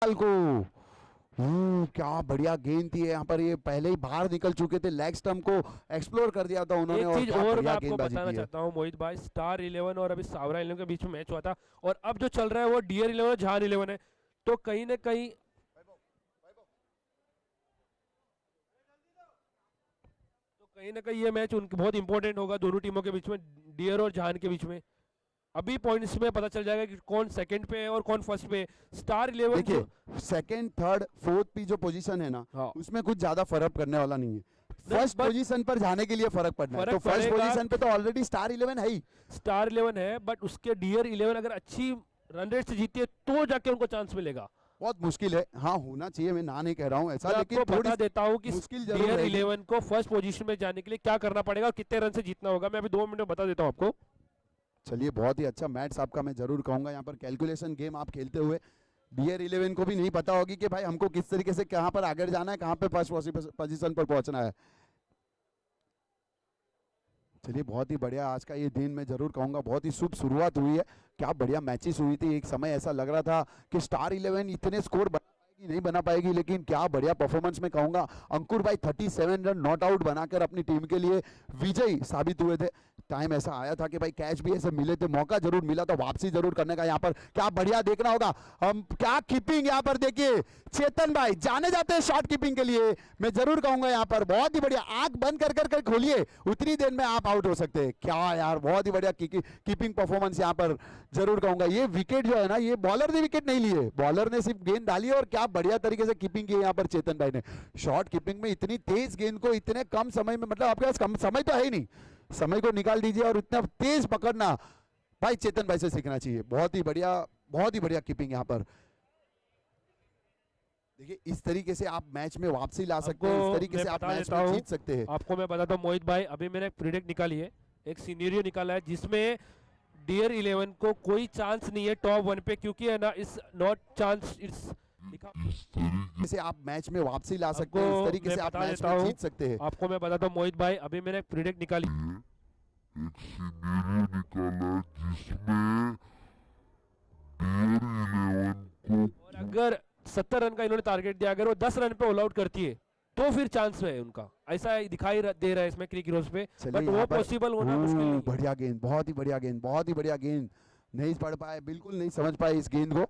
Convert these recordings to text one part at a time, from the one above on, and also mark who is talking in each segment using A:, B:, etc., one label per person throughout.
A: को क्या बढ़िया गेंद थी यहाँ पर। ये पहले ही बाहर निकल चुके थे, लेग स्टंप को एक्सप्लोर कर दिया था उन्होंने।
B: एक
A: और
B: चीज
A: क्या
B: और मैं
A: बढ़िया
B: आपको
A: गेंदबाजी
B: बताना
A: की है।
B: चाहता हूँ मोहित भाई, स्टार 11 और अभी सावरा 11 के बीच में मैच हुआ था और अब जो चल रहा है वो डियर 11 और जहान 11 है। तो कहीं ना कहीं ये मैच उनके बहुत इंपॉर्टेंट होगा दोनों टीमों के बीच में, डियर और जहान के बीच में। अभी पॉइंट्स में पता चल जाएगा कि कौन सेकंड पे है और कौन फर्स्ट पे है। स्टार 11 जो
A: देखिए सेकंड थर्ड फोर्थ की जो पोजीशन है ना,
B: हाँ
A: उसमें कुछ ज्यादा फर्क करने वाला नहीं है।
B: नहीं,
A: फर्स्ट
B: बट
A: पोजीशन पर जाने के लिए फर्क पड़ना है,
B: फर्क
A: तो फर्स्ट
B: पड़ेगा।
A: पोजीशन पे तो ऑलरेडी स्टार 11 है ही।
B: स्टार 11 है बट उसके डियर 11 अगर अच्छी रन रेट से जीती है तो जाके उनको चांस मिलेगा।
A: बहुत मुश्किल है, हाँ होना चाहिए, मैं ना नहीं कह रहा हूँ ऐसा,
B: मैं
A: लेकिन
B: आपको
A: थोड़ी
B: बता देता हूँ कि
A: मुश्किल जरूर
B: डियर
A: रहेगी।
B: 11 को फर्स्ट पोजीशन में जाने के लिए क्या करना पड़ेगा और कितने रन से जीतना होगा, मैं अभी 2 मिनट में बता देता हूँ आपको।
A: चलिए बहुत ही अच्छा मैच आपका, मैं जरूर कहूंगा यहाँ पर कैलकुलेशन गेम आप खेलते हुए डियर 11 को भी नहीं पता होगी कि भाई हमको किस तरीके से कहाँ पर आगे जाना है, कहाँ पे फर्स्ट पोजीशन पर पहुंचना है। चलिए बहुत ही बढ़िया आज का ये दिन, मैं जरूर कहूंगा बहुत ही शुभ शुरुआत हुई है। क्या बढ़िया मैचेस हुई थी, एक समय ऐसा लग रहा था कि स्टार 11 इतने स्कोर बना पाएगी नहीं बना पाएगी, लेकिन क्या बढ़िया परफॉर्मेंस में कहूंगा। अंकुर भाई 37 रन नॉट आउट बनाकर अपनी टीम के लिए विजयी साबित हुए थे। टाइम ऐसा आया था कि भाई कैच भी ऐसे मिले थे, मौका जरूर मिला था वापसी जरूर करने का। यहाँ पर क्या बढ़िया देखना होगा, हम क्या कीपिंग यहाँ पर देखिए, चेतन भाई जाने जाते हैं शॉट कीपिंग के लिए, मैं जरूर कहूंगा यहाँ पर बहुत ही बढ़िया। आंख बंद कर कर खोलिए, उतनी देर में आप आउट हो सकते हैं। क्या यार बहुत ही बढ़िया कीपिंग परफॉर्मेंस यहाँ पर जरूर कहूंगा। ये विकेट जो है ना, ये बॉलर ने विकेट नहीं लिए, बॉलर ने सिर्फ गेंद डाली और क्या बढ़िया तरीके से कीपिंग की यहाँ पर चेतन भाई ने। शॉर्ट कीपिंग में इतनी तेज गेंद को इतने कम समय में, मतलब आपके पास कम समय तो है ही नहीं, समय को निकाल दीजिए और इतना तेज पकड़ना भाई चेतन भाई से सीखना चाहिए। बहुत ही बढ़िया, बहुत ही बढ़िया कीपिंग यहाँ पर। देखिए इस तरीके से आप मैच में वापसी ला सकते हैं, इस तरीके
B: मैं
A: से आप
B: बता
A: मैच
B: देता
A: में
B: हूँ
A: जीत सकते हैं।
B: आपको, मैं बताता हूँ मोहित भाई, अभी मैंने एक प्रिडिक्ट निकाली है, एक सिनेरियो निकाला है जिसमें डियर 11 को कोई चांस नहीं है टॉप 1 पे, क्योंकि है ना इस नॉट चांस इट्स लिखा।
A: जैसे आप मैच में वापसी ला सकते हैं, इस तरीके
B: मैं
A: से आप
B: बता
A: मैच
B: देता
A: में
B: हूँ
A: जीत सकते हैं।
B: आपको, मैं बताता हूँ मोहित भाई, अभी मैंने एक प्रिडिक्ट निकाली,
C: एक सिनेरियो निकाला जिसमें डियर 11 को
B: और अगर 70 रन का इन्होंने टारगेट दिया, अगर वो 10 रन पे ऑल आउट करती है तो फिर चांस है उनका, ऐसा दिखाई दे रहा है इसमें क्रिक हीरोज पे, बट वो पॉसिबल होना मुश्किल नहीं है।
A: बढ़िया गेंद, बहुत ही बढ़िया गेंद, बहुत ही बढ़िया गेंद, नहीं पढ़ पाए, बिल्कुल नहीं समझ पाए इस गेंद को।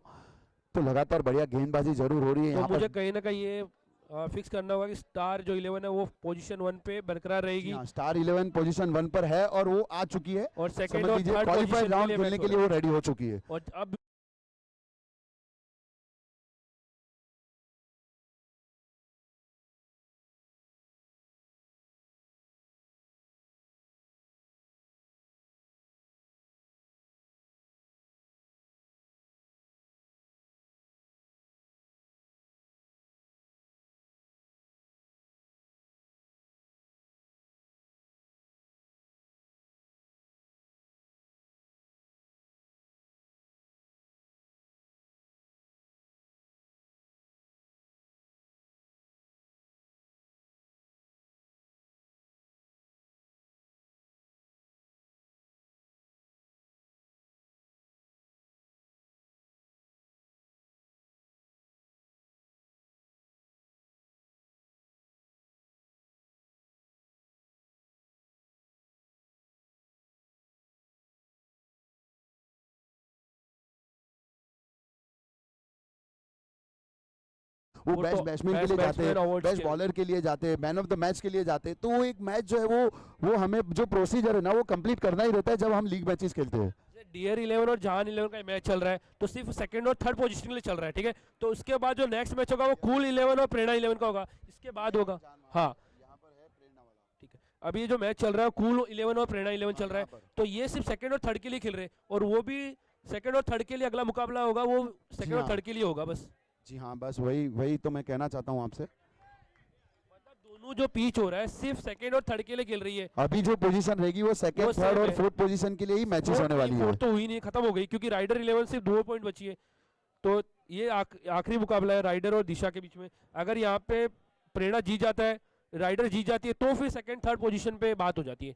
A: तो लगातार बढ़िया गेंदबाजी जरूर हो रही है
B: तो
A: यहाँ
B: मुझे
A: पर।
B: कहीं ना कहीं ये फिक्स करना होगा कि स्टार जो 11 है वो पोजीशन 1 पे बरकरार रहेगी
A: हाँ, स्टार 11 पोजीशन 1 पर है और वो आ चुकी है,
B: और सेकंड
A: समझ
B: और
A: लीजिए
B: थर्ड
A: क्वालिफाइड
B: पोजीशन के
A: राउंड
B: लिए
A: खेलने
B: मैच
A: के
B: हो
A: लिए
B: रहा
A: वो रेडी हो चुकी है।
B: है। और अब
A: वो
B: वो
A: बेस्ट
B: तो
A: बैट्समैन के
B: बेस्ट
A: लिए जाते हैं,
B: बैट्समैन अवार्ड्स
A: बेस्ट
B: के
A: बॉलर के लिए जाते हैं, मैन ऑफ द मैच के लिए जाते हैं। तो वो एक मैच जो है वो हमें जो प्रोसीजर है ना वो कंप्लीट करना ही रहता है जब हम लीग मैचेस खेलते हैं।
B: डियर 11 और जहान 11 का मैच चल रहा है तो सिर्फ सेकंड और थर्ड पोजीशन के लिए चल रहा है, ठीक है। तो उसके बाद जो नेक्स्ट मैच होगा वो कूल 11 और प्रेरणा 11 का होगा, इसके बाद होगा। हाँ ठीक है, अभी ये जो मैच चल रहा है कूल 11 और प्रेरणा 11 चल रहा है, तो ये सिर्फ सेकंड और थर्ड के लिए खेल रहे हैं और वो भी सेकंड और थर्ड के लिए अगला मुकाबला होगा, वो सेकंड और
A: हाँ
B: थर्ड के लिए होगा बस।
A: जी हाँ, बस वही वही तो मैं कहना चाहता हूँ आपसे।
B: मतलब दोनों जो पिच हो रहा है सिर्फ सेकंड और थर्ड के लिए खेल रही है।
A: अभी जो पोजीशन रहेगी वो सेकंड
B: वो
A: थर्ड
B: सेम
A: और
B: है,
A: फोर्थ पोजीशन के लिए ही मैचेस होने वाली है।
B: फोर्थ तो हुई नहीं, खत्म हो गई, क्योंकि राइडर 11 सिर्फ 2 पॉइंट बची है। तो ये आखिरी मुकाबला है राइडर और दिशा के बीच में। अगर यहाँ पे प्रेरणा जीत जाता है, राइडर जीत जाती है, तो फिर सेकंड थर्ड पोजीशन पे बात हो जाती है।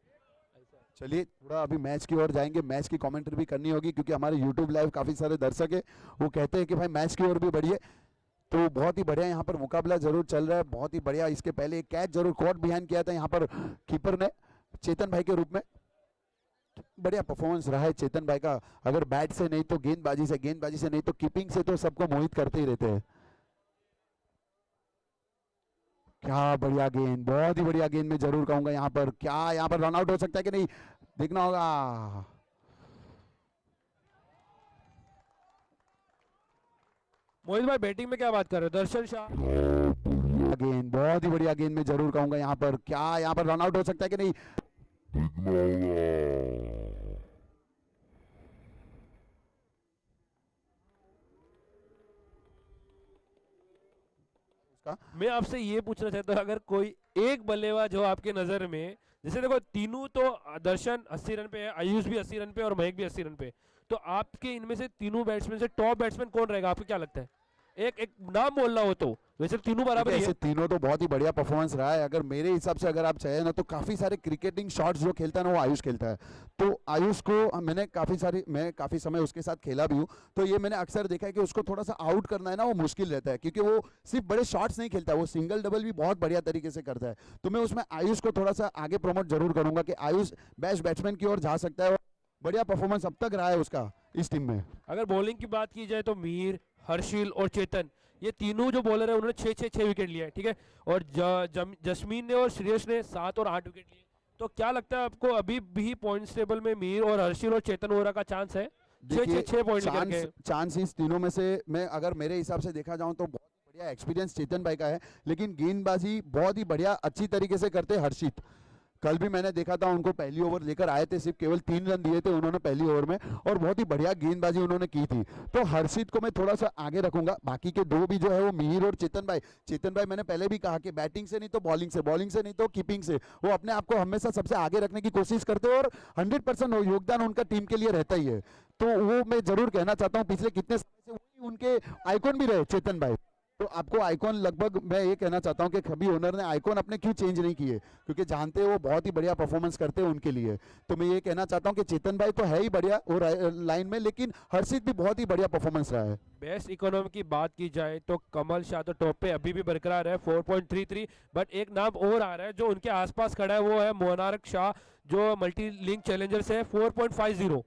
A: चलिए थोड़ा अभी मैच की ओर जाएंगे, मैच की कमेंट्री भी करनी होगी क्योंकि हमारे यूट्यूब लाइव काफी सारे दर्शक है, वो कहते हैं कि भाई मैच की ओर भी बढ़िए। तो बहुत ही बढ़िया यहाँ पर मुकाबला जरूर चल रहा है, बहुत ही बढ़िया। इसके पहले एक कैच जरूर कॉट बिहाइंड किया था यहाँ पर कीपर ने चेतन भाई के रूप में। बढ़िया परफॉर्मेंस रहा है चेतन भाई का, अगर बैट से नहीं तो गेंदबाजी से, गेंदबाजी से नहीं तो कीपिंग से तो सबको मोहित करते ही रहते हैं। क्या बढ़िया गेंद, बहुत ही बढ़िया गेंद, मैं जरूर कहूंगा यहाँ पर। क्या यहाँ पर रन आउट हो सकता है कि नहीं, देखना होगा।
B: मोहित भाई बैटिंग में क्या बात कर रहे हो, दर्शन शाह।
A: गेंद, बहुत ही बढ़िया गेंद, मैं जरूर कहूंगा यहाँ पर। क्या यहाँ पर रन आउट हो सकता है कि नहीं,
C: देखना होगा।
B: मैं आपसे ये पूछना चाहता हूँ, अगर कोई एक बल्लेबाज हो आपके नजर में, जैसे देखो तीनों तो दर्शन 80 रन पे है, आयुष भी 80 रन पे और मयंक भी 80 रन पे, तो आपके इनमें से तीनों बैट्समैन से टॉप बैट्समैन कौन रहेगा, आपको क्या लगता है? एक एक नाम बोलना हो तो, वैसे तीनों बराबर ही
A: ऐसे
B: है।
A: तीनों तो बहुत ही बढ़िया परफॉर्मेंस रहा है। अगर मेरे हिसाब से अगर आप चाहे ना तो काफी सारे क्रिकेटिंग शॉट्स जो खेलता है ना वो आयुष खेलता है। तो आयुष को मैं काफी समय उसके साथ खेला भी हूँ, तो ये मैंने अक्सर देखा है कि उसको थोड़ा सा आउट करना है ना वो मुश्किल रहता है, क्योंकि वो सिर्फ बड़े शॉट्स नहीं खेलता, वो सिंगल डबल भी बहुत बढ़िया तरीके से करता है। तो मैं उसमें आयुष को थोड़ा सा आगे प्रमोट जरूर करूंगा कि आयुष बेस्ट बैट्समैन की ओर जा सकता है, और बढ़िया परफॉर्मेंस अब तक रहा है उसका इस टीम में।
B: अगर बॉलिंग की बात की जाए तो मीर, हर्षिल और चेतन, ये तीनों जो बॉलर है उन्होंने 6 विकेट लिए हैं, ठीक है। और जसमीन ने और श्रेयस ने 7 और 8 विकेट लिए। तो क्या लगता है आपको, अभी भी पॉइंट्स टेबल में मीर और हर्षिल और चेतन वोरा का चांस है?
A: देखिए
B: 6 पॉइंट लेकर के।
A: चांस इस तीनों में से मैं अगर मेरे हिसाब से देखा जाऊं तो बहुत बढ़िया एक्सपीरियंस चेतन भाई का है, लेकिन गेंदबाजी बहुत ही बढ़िया अच्छी तरीके से करते हैं हर्षित। कल भी मैंने देखा था उनको पहली ओवर लेकर आए थे, सिर्फ केवल 3 रन दिए थे उन्होंने पहली ओवर में, और बहुत ही बढ़िया गेंदबाजी उन्होंने की थी। तो हर्षित को मैं थोड़ा सा आगे रखूंगा, बाकी के दो भी जो है वो मिहिर और चेतन भाई। चेतन भाई मैंने पहले भी कहा कि बैटिंग से नहीं तो बॉलिंग से, बॉलिंग से नहीं तो कीपिंग से वो अपने आप को हमेशा सबसे आगे रखने की कोशिश करते हैं, और 100% योगदान उनका टीम के लिए रहता ही है। तो वो मैं जरूर कहना चाहता हूँ, पिछले कितने समय से वही उनके आइकॉन भी रहे चेतन भाई। तो आपको आइकॉन लगभग मैं ये कहना चाहता हूँ कि कभी ओनर ने आइकॉन अपने क्यों चेंज नहीं किए, क्योंकि जानते हैं वो बहुत ही बढ़िया परफॉर्मेंस करते हैं उनके लिए। तो मैं ये कहना चाहता हूँ कि चेतन भाई तो है ही बढ़िया और लाइन में, लेकिन हर्षित भी बहुत ही बढ़िया परफॉर्मेंस रहा है।
B: बेस्ट इकोनॉमी की बात की जाए तो कमल शाह तो टॉप पे अभी भी बरकरार है 4.33, बट एक नाम और आ रहा है जो उनके आसपास खड़ा है, वो है मोनार्क शाह जो मल्टी लिंक चैलेंजर से है 4.50।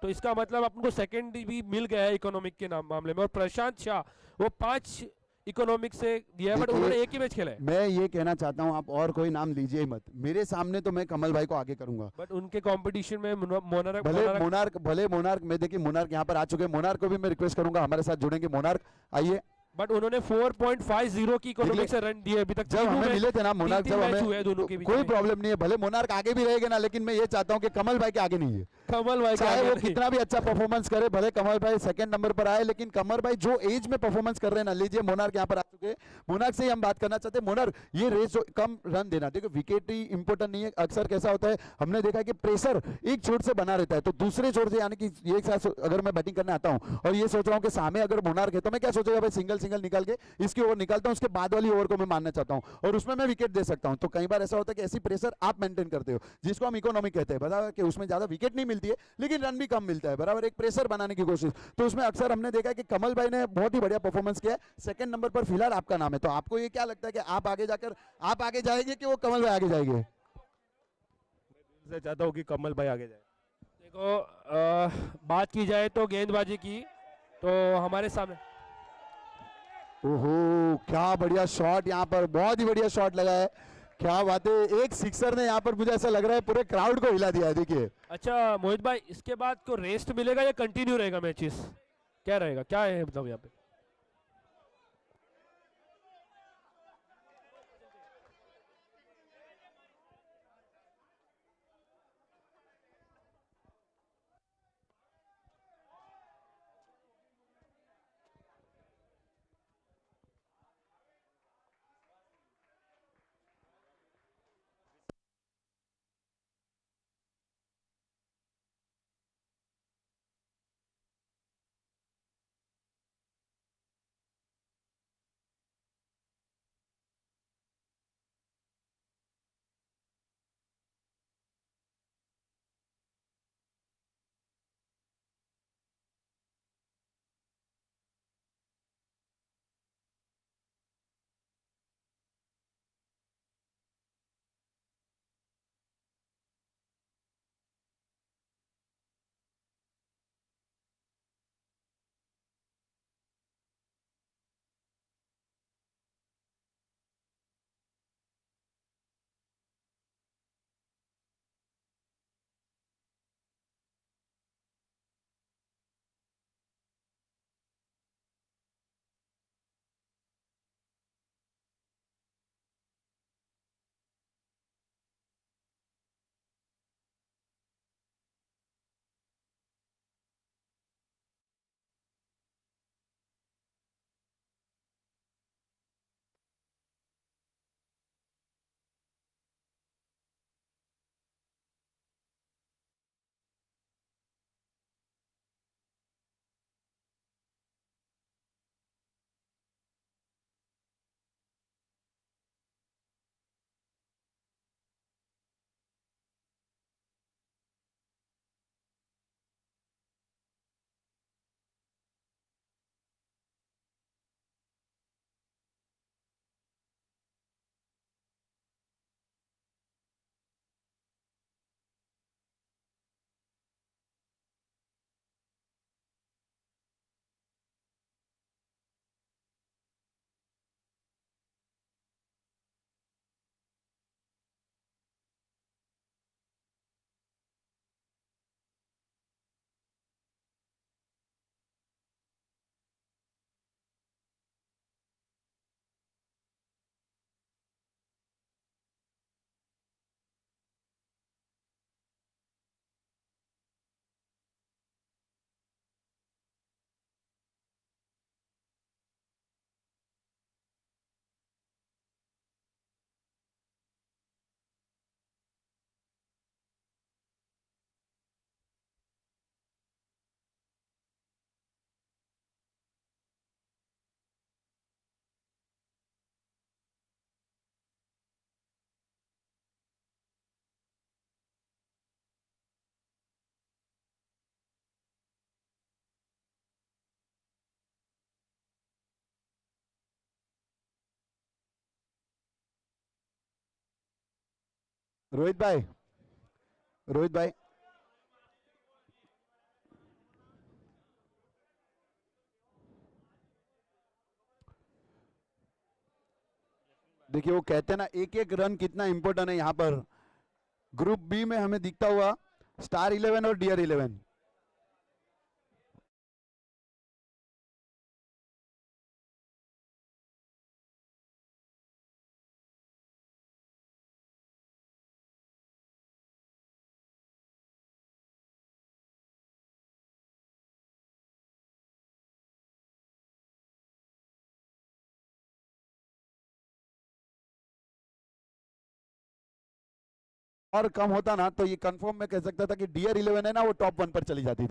B: तो इसका मतलब आपको सेकंड भी मिल गया है इकोनॉमिक के नाम मामले में। और प्रशांत शाह वो 5 इकोनॉमिक से दिया है, बट उन्होंने एक ही मैच खेला है।
A: मैं ये कहना चाहता हूँ आप और कोई नाम लीजिए मत, मेरे सामने तो मैं कमल भाई को आगे करूंगा।
B: बट उनके कंपटीशन में मोनार्क
A: भले मोनार्क में देखिए, मोनार्क यहाँ पर आ चुके हैं, मोनार्क को भी मैं रिक्वेस्ट करूंगा हमारे साथ जुड़ेंगे। मोनार्क आइए।
B: बट उन्होंने 4.50 की इकोनॉमिक से रन दिए अभी तक।
A: जब हमें मिले थे ना मोनार्क, जब हमें
B: हुए दोनों के बीच
A: कोई
B: में।
A: प्रॉब्लम नहीं है, भले मोनार्क आगे भी रहेगा ना, लेकिन मैं ये चाहता हूँ कि कमल भाई के आगे नहीं है।
B: कमल भाई
A: चाहे वो कितना भी अच्छा परफॉर्मेंस करे, भले कमल भाई सेकंड नंबर पर आए, लेकिन कमल भाई जो एज में परफॉर्मेंस कर रहे हैं ना, लीजिए मोनार्क यहाँ पर आ चुके हैं। मोनार्क से ही हम बात करना चाहते हैं। मोनार्क ये रेस जो कम रन देना, देखो विकेट ही इंपॉर्टेंट नहीं है, अक्सर कैसा होता है हमने देखा है कि प्रेशर एक छोर से बना रहता है, तो दूसरे छोर से, यानी कि एक साथ अगर मैं बैटिंग करने आता हूँ और ये सोच रहा हूँ कि सामने अगर मोनार्क है तो मैं क्या सोचेगा भाई, सिंगल सिंगल निकाल के इसकी ओवर निकालता हूँ, उसके बाद वाली ओवर को मैं मानना चाहता हूँ और उसमें मैं विकेट दे सकता हूँ। तो कई बार ऐसा होता है कि ऐसी प्रेशर आप मेंटेन करते हो जिसको हम इकोनॉमिक कहते हैं, बता कि उसमें ज्यादा विकेट नहीं मिलती है लेकिन रन भी कम मिलता है, बराबर एक प्रेशर बनाने की कोशिश। तो उसमें अक्सर हमने देखा कि कमल भाई ने बहुत ही बढ़िया परफॉर्मेंस किया है। सेकंड नंबर पर फिलहाल आपका नाम है, तो आपको ये क्या लगता है कि आप आगे जाकर आप आगे जाएंगे कि वो कमल भाई आगे जाएंगे?
D: मैं से चाहता हूँ कि कमल भाई आगे जाए।
B: देखो बात की जाए तो गेंदबाजी की, तो हमारे सामने
A: ओहो क्या बढ़िया शॉट, यहाँ पर बहुत ही बढ़िया शॉट लगा है, क्या बात है। एक सिक्सर ने यहाँ पर मुझे ऐसा लग रहा है पूरे क्राउड को हिला दिया है, देखिए।
B: अच्छा मोहित भाई, इसके बाद को रेस्ट मिलेगा या कंटिन्यू रहेगा मैचेस, क्या रहेगा, क्या है मतलब यहाँ पे?
A: रोहित भाई, रोहित भाई, देखिए वो कहते हैं ना एक एक रन कितना इंपॉर्टेंट है यहाँ पर। ग्रुप बी में हमें दिखता हुआ स्टार 11 और डियर 11। और कम होता ना तो ये कंफर्म मैं कह सकता था कि डियर 11 है ना वो टॉप 1 पर चली जाती थी।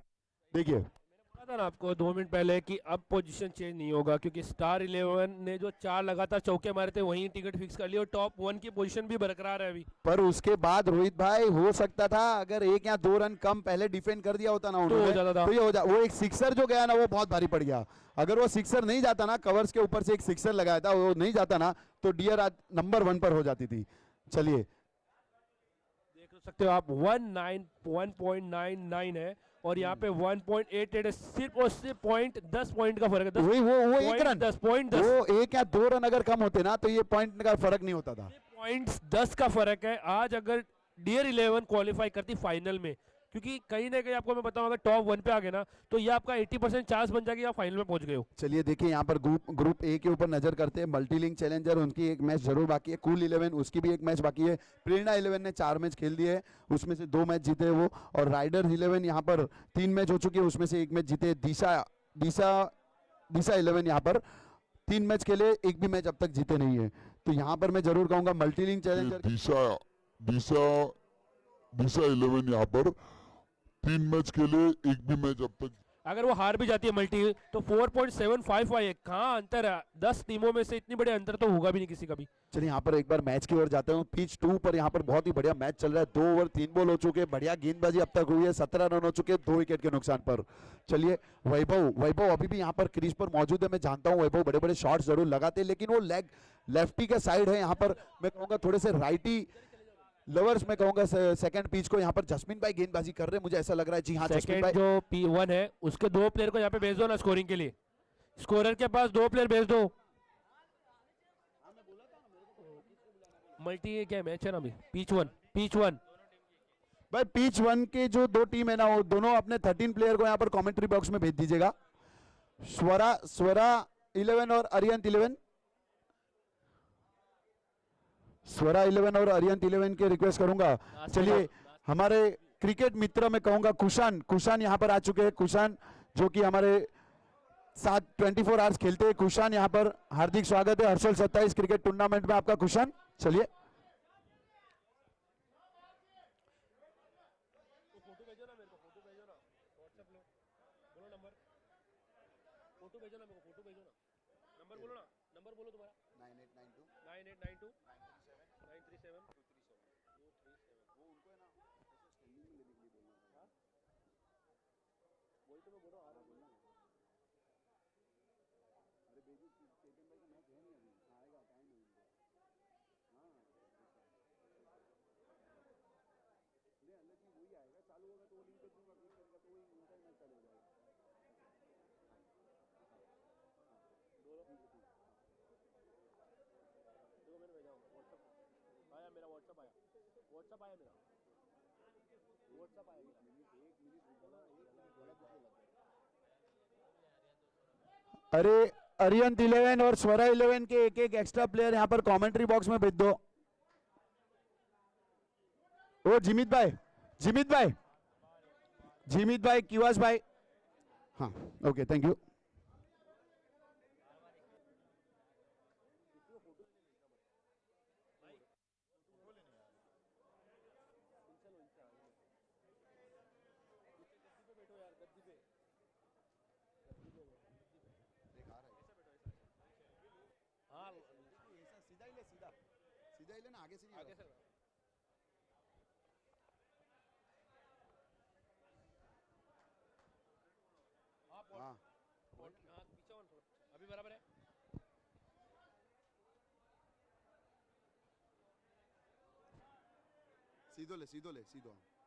A: देखिए
B: बोला था ना आपको 2 मिनट पहले कि अब पोजीशन चेंज नहीं होगा, क्योंकि स्टार 11 ने जो 4 लगातार चौके मारे थे वहीं टिकट फिक्स कर लिया और टॉप 1 की पोजीशन भी बरकरार है अभी।
A: पर उसके बाद रोहित भाई हो सकता था अगर 1 या 2 रन कम पहले डिफेंड कर दिया होता ना
B: तो हो
A: उन्होंने
B: जाता था।
A: तो ये हो जा वो एक सिक्सर जो गया ना वो बहुत भारी पड़ गया। अगर वो सिक्सर नहीं जाता ना, कवर्स के ऊपर से एक सिक्सर लगाया था, वो नहीं जाता ना तो डियर आज नंबर 1 पर हो जाती थी। चलिए
B: देख सकते हो आप 1.99 है और यहाँ पे 1.88 है, सिर्फ और सिर्फ दस पॉइंट का फर्क है। 10
A: वही वो एक रन
B: 10 पॉइंट 10
A: वो 1 या 2 रन अगर कम होते ना तो ये पॉइंट का फर्क नहीं होता था।
B: पॉइंट्स 10 का फर्क है। आज अगर डियर 11 क्वालिफाई करती फाइनल में, क्योंकि कहीं ना कहीं आपको मैं बताऊं अगर टॉप 1 पे आ गए ना तो ये आपका 80% चांस बन जाएगी आप फाइनल में पहुंच गए हो।
A: चलिए देखिए यहाँ पर ग्रुप ए के ऊपर नजर करते हैं। मल्टीलिंक चैलेंजर उनकी एक मैच जरूर बाकी है, कूल 11 उसकी भी एक मैच बाकी है, प्रेरणा 11 ने 4 मैच खेल दिए, उसमें से 2 मैच जीते वो, और राइडर 11 यहाँ पर 3 मैच हो चुके हैं, उसमें से 1 मैच जीते। दिशा दिशा दिशा 11 यहाँ पर 3 मैच खेले, एक भी मैच अब तक जीते नहीं है। तो यहाँ पर मैं जरूर कहूंगा मल्टीलिंक चैलेंजर
C: दिशा दिशा दिशा 11 यहाँ पर 3 मैच खेले, एक भी मैच अब तक।
B: अगर वो हार भी जाती है मल्टी तो 4.755 है, कहाँ अंतर है? 10 टीमों में से इतनी बड़े अंतर तो होगा भी नहीं किसी का भी।
A: चलिए यहाँ पर एक बार मैच की ओर जाते हैं। पिच 2 पर यहाँ पर बहुत ही बढ़िया मैच चल रहा है। 2 ओवर 3 बॉल हो चुके हैं, बढ़िया गेंदबाजी अब तक हुई है, 17 रन हो चुके हैं 2 विकेट के नुकसान पर। चलिए वैभव अभी भी यहाँ पर क्रीज पर मौजूद है। मैं जानता हूँ वैभव बड़े बड़े शॉट्स जरूर लगाते हैं, लेकिन वो लेफ्टी का साइड है यहाँ पर। मैं कहूँगा थोड़े से राइटी लवर्स में कहूंगा सेकंड पिच को यहाँ पर जस्मिन भाई गेंदबाजी कर रहे हैं, मुझे ऐसा लग रहा है। जी हाँ जस्मिन
B: सेकंड
A: भाई,
B: जो P1 है उसके 2 प्लेयर को यहाँ पे भेज दो ना स्कोरिंग के लिए, स्कोरर के पास 2 प्लेयर भेज दो। मल्टी क्या मैच है ना अभी? पिच वन
A: भाई पिच 1 के जो 2 टीम है ना वो दोनों अपने 13 प्लेयर को यहाँ पर कमेंट्री बॉक्स में भेज दीजिएगा। स्वरा 11 और अरियंत 11, स्वरा 11 और अरियंत 11 के रिक्वेस्ट करूंगा। चलिए हमारे क्रिकेट मित्र में कहूंगा कुशान यहाँ पर आ चुके हैं। कुशान जो कि हमारे साथ 24 आवर्स खेलते हैं। कुशान यहाँ पर हार्दिक स्वागत है हर्षल 27 क्रिकेट टूर्नामेंट में आपका कुशान। चलिए
B: नंबर बोलो तुम्हारा 9892 937 वही तो मैं बोल रहा हूँ। देखो मैंने भेजा व्हाट्सएप आया, मेरा व्हाट्सएप आया मेरा व्हाट्सएप आया।
A: अरे अरियंत 11 और स्वरा 11 के एक एक एक्स्ट्रा प्लेयर यहाँ पर कमेंट्री बॉक्स में भेज दो। ओ जिमित भाई किवास भाई, हाँ ओके थैंक यू।
B: हाँ
A: सीधा ही लेना, आगे से नहीं।
B: आगे से
A: हाँ
B: पीछे अभी बराबर है।
A: सीधो ले सीधो ले सीधो हाँ।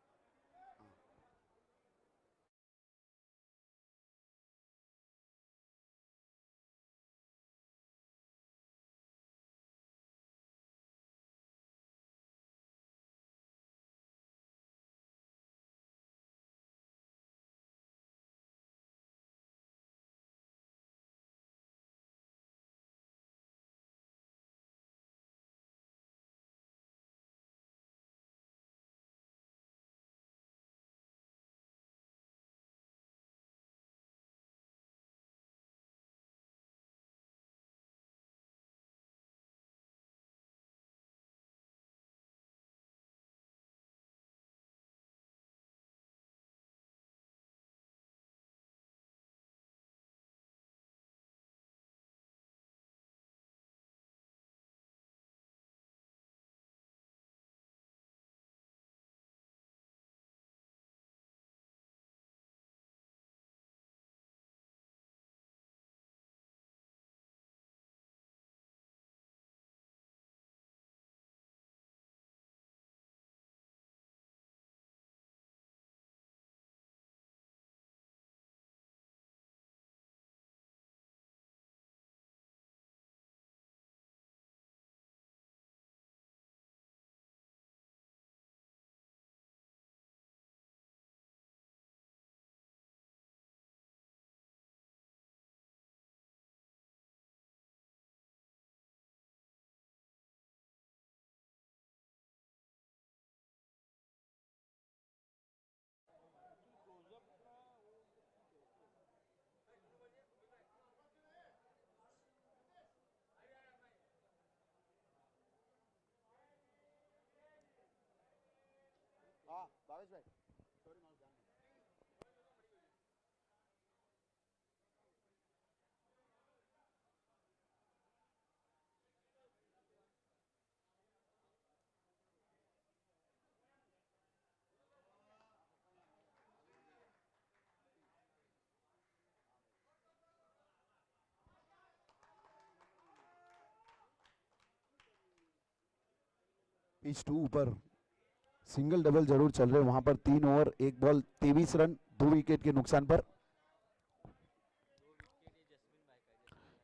A: हाँ भावेश भाई सॉरी मार ध्यान पिच 2 ऊपर सिंगल डबल जरूर चल रहे वहां पर 3 ओवर 1 बॉल 23 रन 2 विकेट के नुकसान पर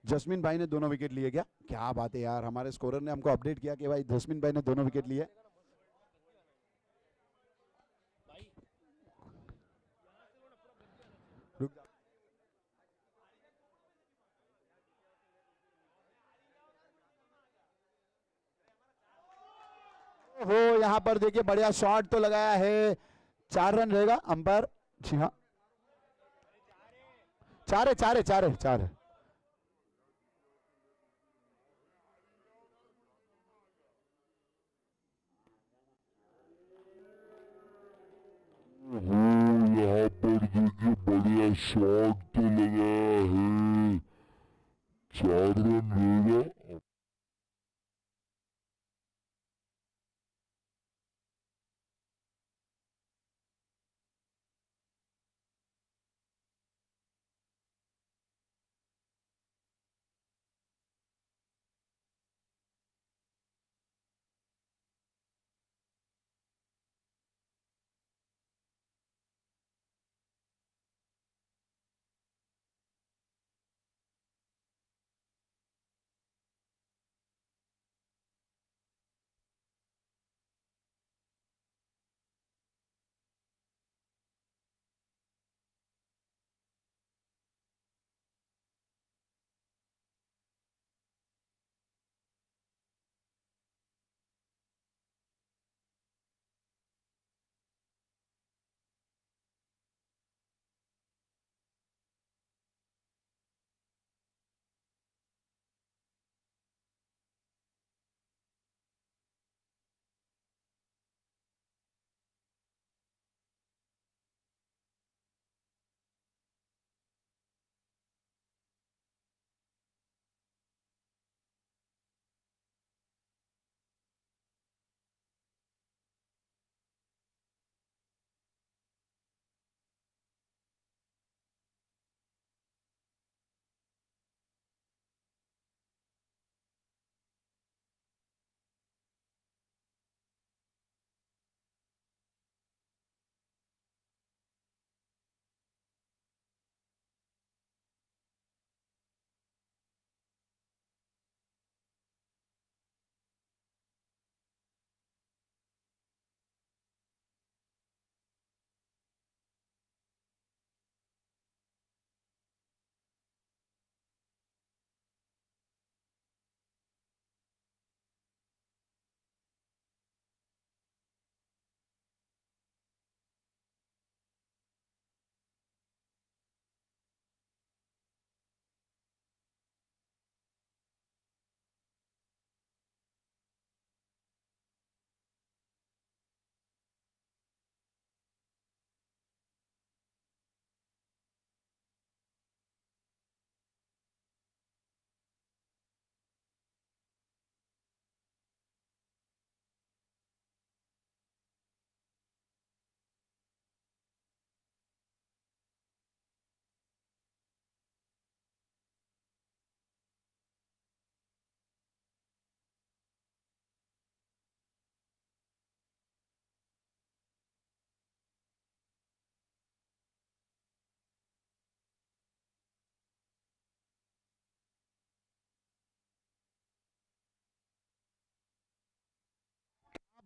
A: जस्मिन भाई ने दोनों विकेट लिए क्या क्या बात है यार हमारे स्कोरर ने हमको अपडेट किया कि भाई जस्मिन भाई ने दोनों विकेट लिए रुक जा। हो यहाँ पर देखिए बढ़िया शॉट तो लगाया है 4 रन रहेगा अंपायर जी हाँ 4 है।
C: यहाँ पर देखिए बढ़िया शॉट तो लगाया है, 4 रन रहेगा।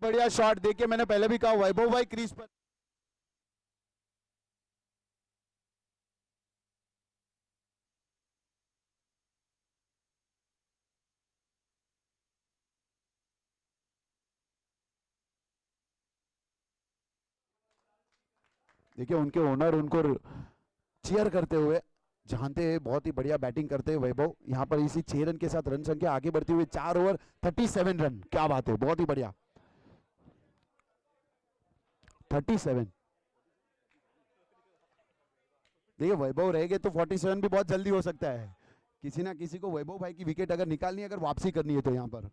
A: बढ़िया शॉट देखिए, मैंने पहले भी कहा वैभव भाई क्रीज पर देखिए उनके ओनर उनको चीयर करते हुए जानते हैं, बहुत ही बढ़िया बैटिंग करते हैं वैभव। यहाँ पर इसी 6 रन के साथ रन संख्या आगे बढ़ती हुई 4 ओवर 37 रन, क्या बात है, बहुत ही बढ़िया 37। देखिए वैभव रहेंगे तो 47 भी बहुत जल्दी हो सकता है, किसी ना किसी को वैभव भाई की विकेट अगर निकालनी है, अगर वापसी करनी है तो यहाँ पर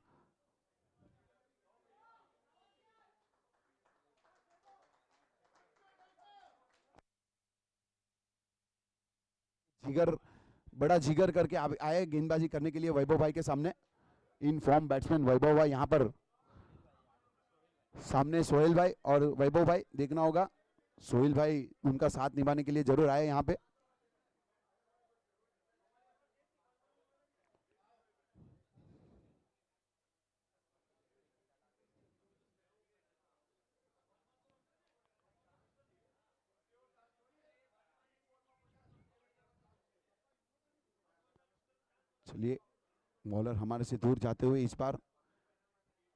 A: जिगर, बड़ा जिगर करके आए गेंदबाजी करने के लिए वैभव भाई के सामने। इन फॉर्म बैट्समैन वैभव भाई यहाँ पर सामने सोहेल भाई और वैभव भाई, देखना होगा सोहेल भाई उनका साथ निभाने के लिए जरूर आए यहाँ पे। चलिए बॉलर हमारे से दूर जाते हुए इस बार,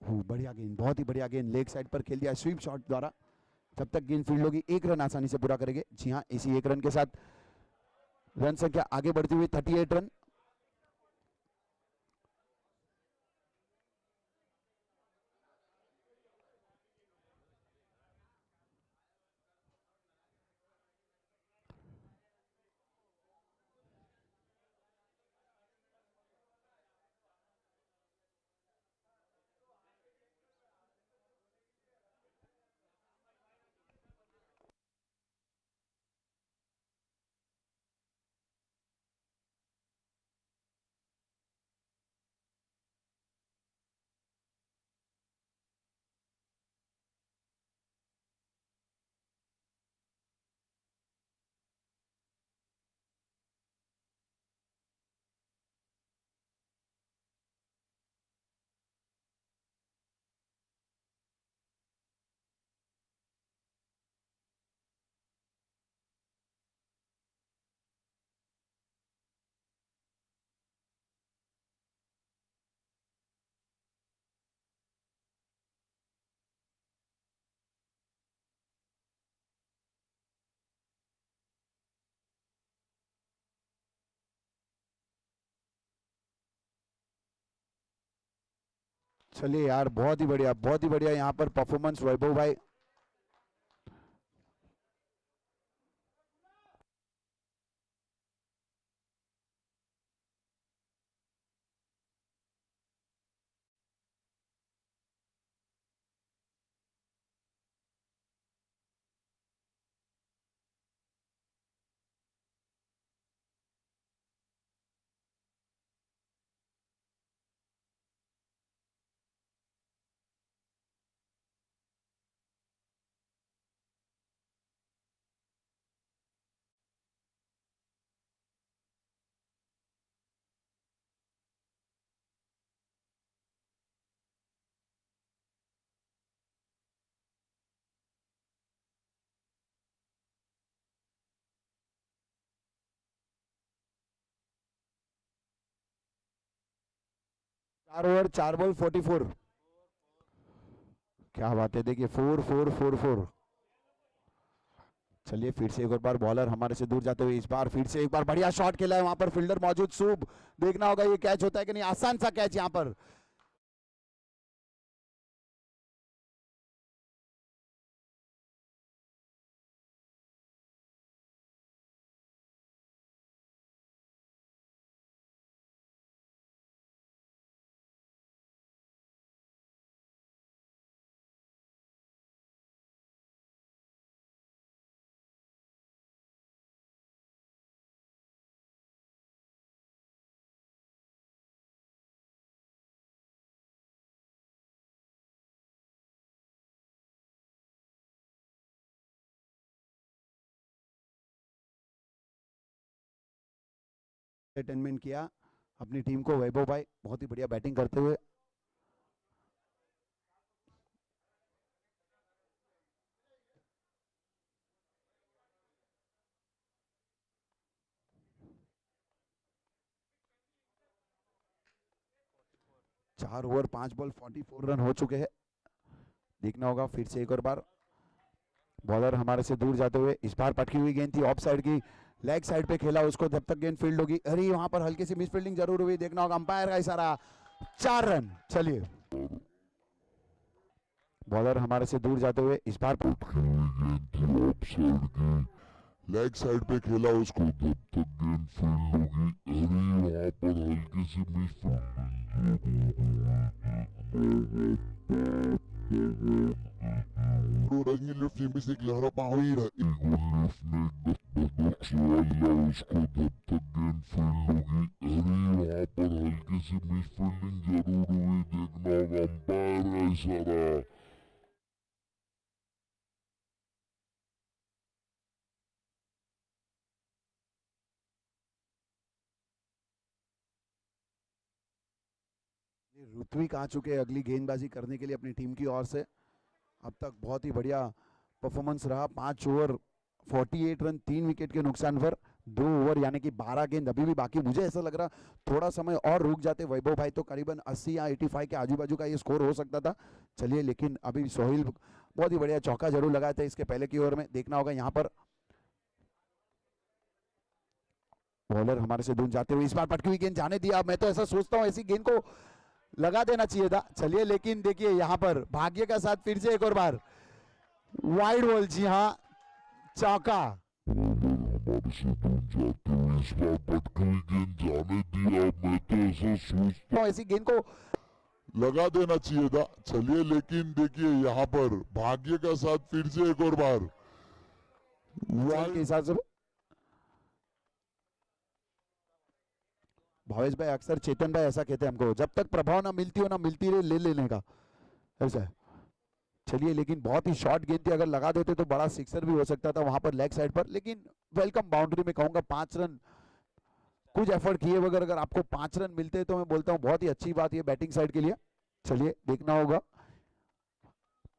A: बढ़िया गेंद, बहुत ही बढ़िया गेंद, लेग साइड पर खेल दिया स्वीप शॉट द्वारा। जब तक गेंद फील्ड होगी 1 रन आसानी से पूरा करेंगे। जी हाँ, इसी 1 रन के साथ रन संख्या आगे बढ़ती हुई 38 रन। चलिए यार, बहुत ही बढ़िया, बहुत ही बढ़िया यहाँ पर परफॉर्मेंस वैभव भाई। चार ओवर 4 बॉल 44, क्या बात है, देखिए 4-4-4-4। चलिए फिर से एक और बार बॉलर हमारे से दूर जाते हुए इस बार फिर से एक बार बढ़िया शॉट खेला है, वहां पर फील्डर मौजूद, शुभ, देखना होगा ये कैच होता है कि नहीं, आसान सा कैच यहाँ पर। एंटरटेनमेंट किया अपनी टीम को वैभव भाई, बहुत ही बढ़िया बैटिंग करते हुए। 4 ओवर 5 बॉल 44 रन हो चुके हैं। देखना होगा फिर से एक और बार। बॉलर हमारे से दूर जाते हुए, इस बार पटकी हुई गेंद थी ऑफ साइड की, लेग साइड पे खेला उसको, जब तक गेंद फील्ड होगी। अरे वहां पर हल्की सी मिस फील्डिंग जरूर हुई। देखना होगा अंपायर का इशारा। 4 रन। चलिए, बॉलर हमारे से दूर जाते हुए, इस बार
C: लेग साइड पे खेला उसको, जब तक गेंद फील्ड होगी। अरे वहां पर हल्की सी मिस रंगी लिफ्ट में से लहरा पावी रहा लिफ्ट में उसको, जब तक गेंद फील्ड होगी। अरे वहां पर हल्की सी मिस फील्डिंग जरूर हुई। देखना होगा अंपायर का इशारा।
A: ऋत्विक आ चुके हैं अगली गेंदबाजी करने के लिए अपनी टीम की ओर से। अब तक बहुत ही बढ़िया परफॉर्मेंस रहा। 5 ओवर 48 रन 3 विकेट के नुकसान पर। 2 ओवर यानी कि 12 गेंद अभी भी बाकी। मुझे ऐसा लग रहा थोड़ा समय और रुक जाते वैभव भाई तो करीबन 80 या 85 के आजू बाजू का ये स्कोर हो सकता था। चलिए, लेकिन अभी सोहेल बहुत ही बढ़िया चौका जरूर लगाए थे इसके पहले की ओवर में। देखना होगा यहाँ पर बॉलर हमारे से दूर जाते हुए, इस बार पटकी हुई गेंद जाने दिया। मैं तो ऐसा सोचता हूँ ऐसी गेंद को लगा देना चाहिए था। चलिए, लेकिन देखिए यहाँ पर भाग्य का साथ फिर से एक और बार वाइड बॉल। जी हाँ, चौका।
C: हमारे से दूर जाते हुए इस बार पटकी हुई गेंद जाने दिया। मैं तो ऐसा सोचता हूँ
A: ऐसी गेंद को
C: लगा देना चाहिए था। चलिए, लेकिन देखिए यहाँ पर भाग्य का साथ फिर से एक और बार
A: के हिसाब से भावेश भाई अक्सर चेतन भाई ऐसा कहते हैं हमको, जब तक प्रभाव ना मिलती हो ना मिलती रहे, ले लेने का ऐसा है। चलिए, लेकिन बहुत ही शॉर्ट गेंद थी, अगर लगा देते तो बड़ा सिक्सर भी हो सकता था वहां पर लेग साइड पर। लेकिन वेलकम बाउंड्री में कहूंगा। 5 रन कुछ एफर्ट किए बगैर अगर आपको 5 रन मिलते तो मैं बोलता हूं बहुत ही अच्छी बात है बैटिंग साइड के लिए। चलिए, देखना होगा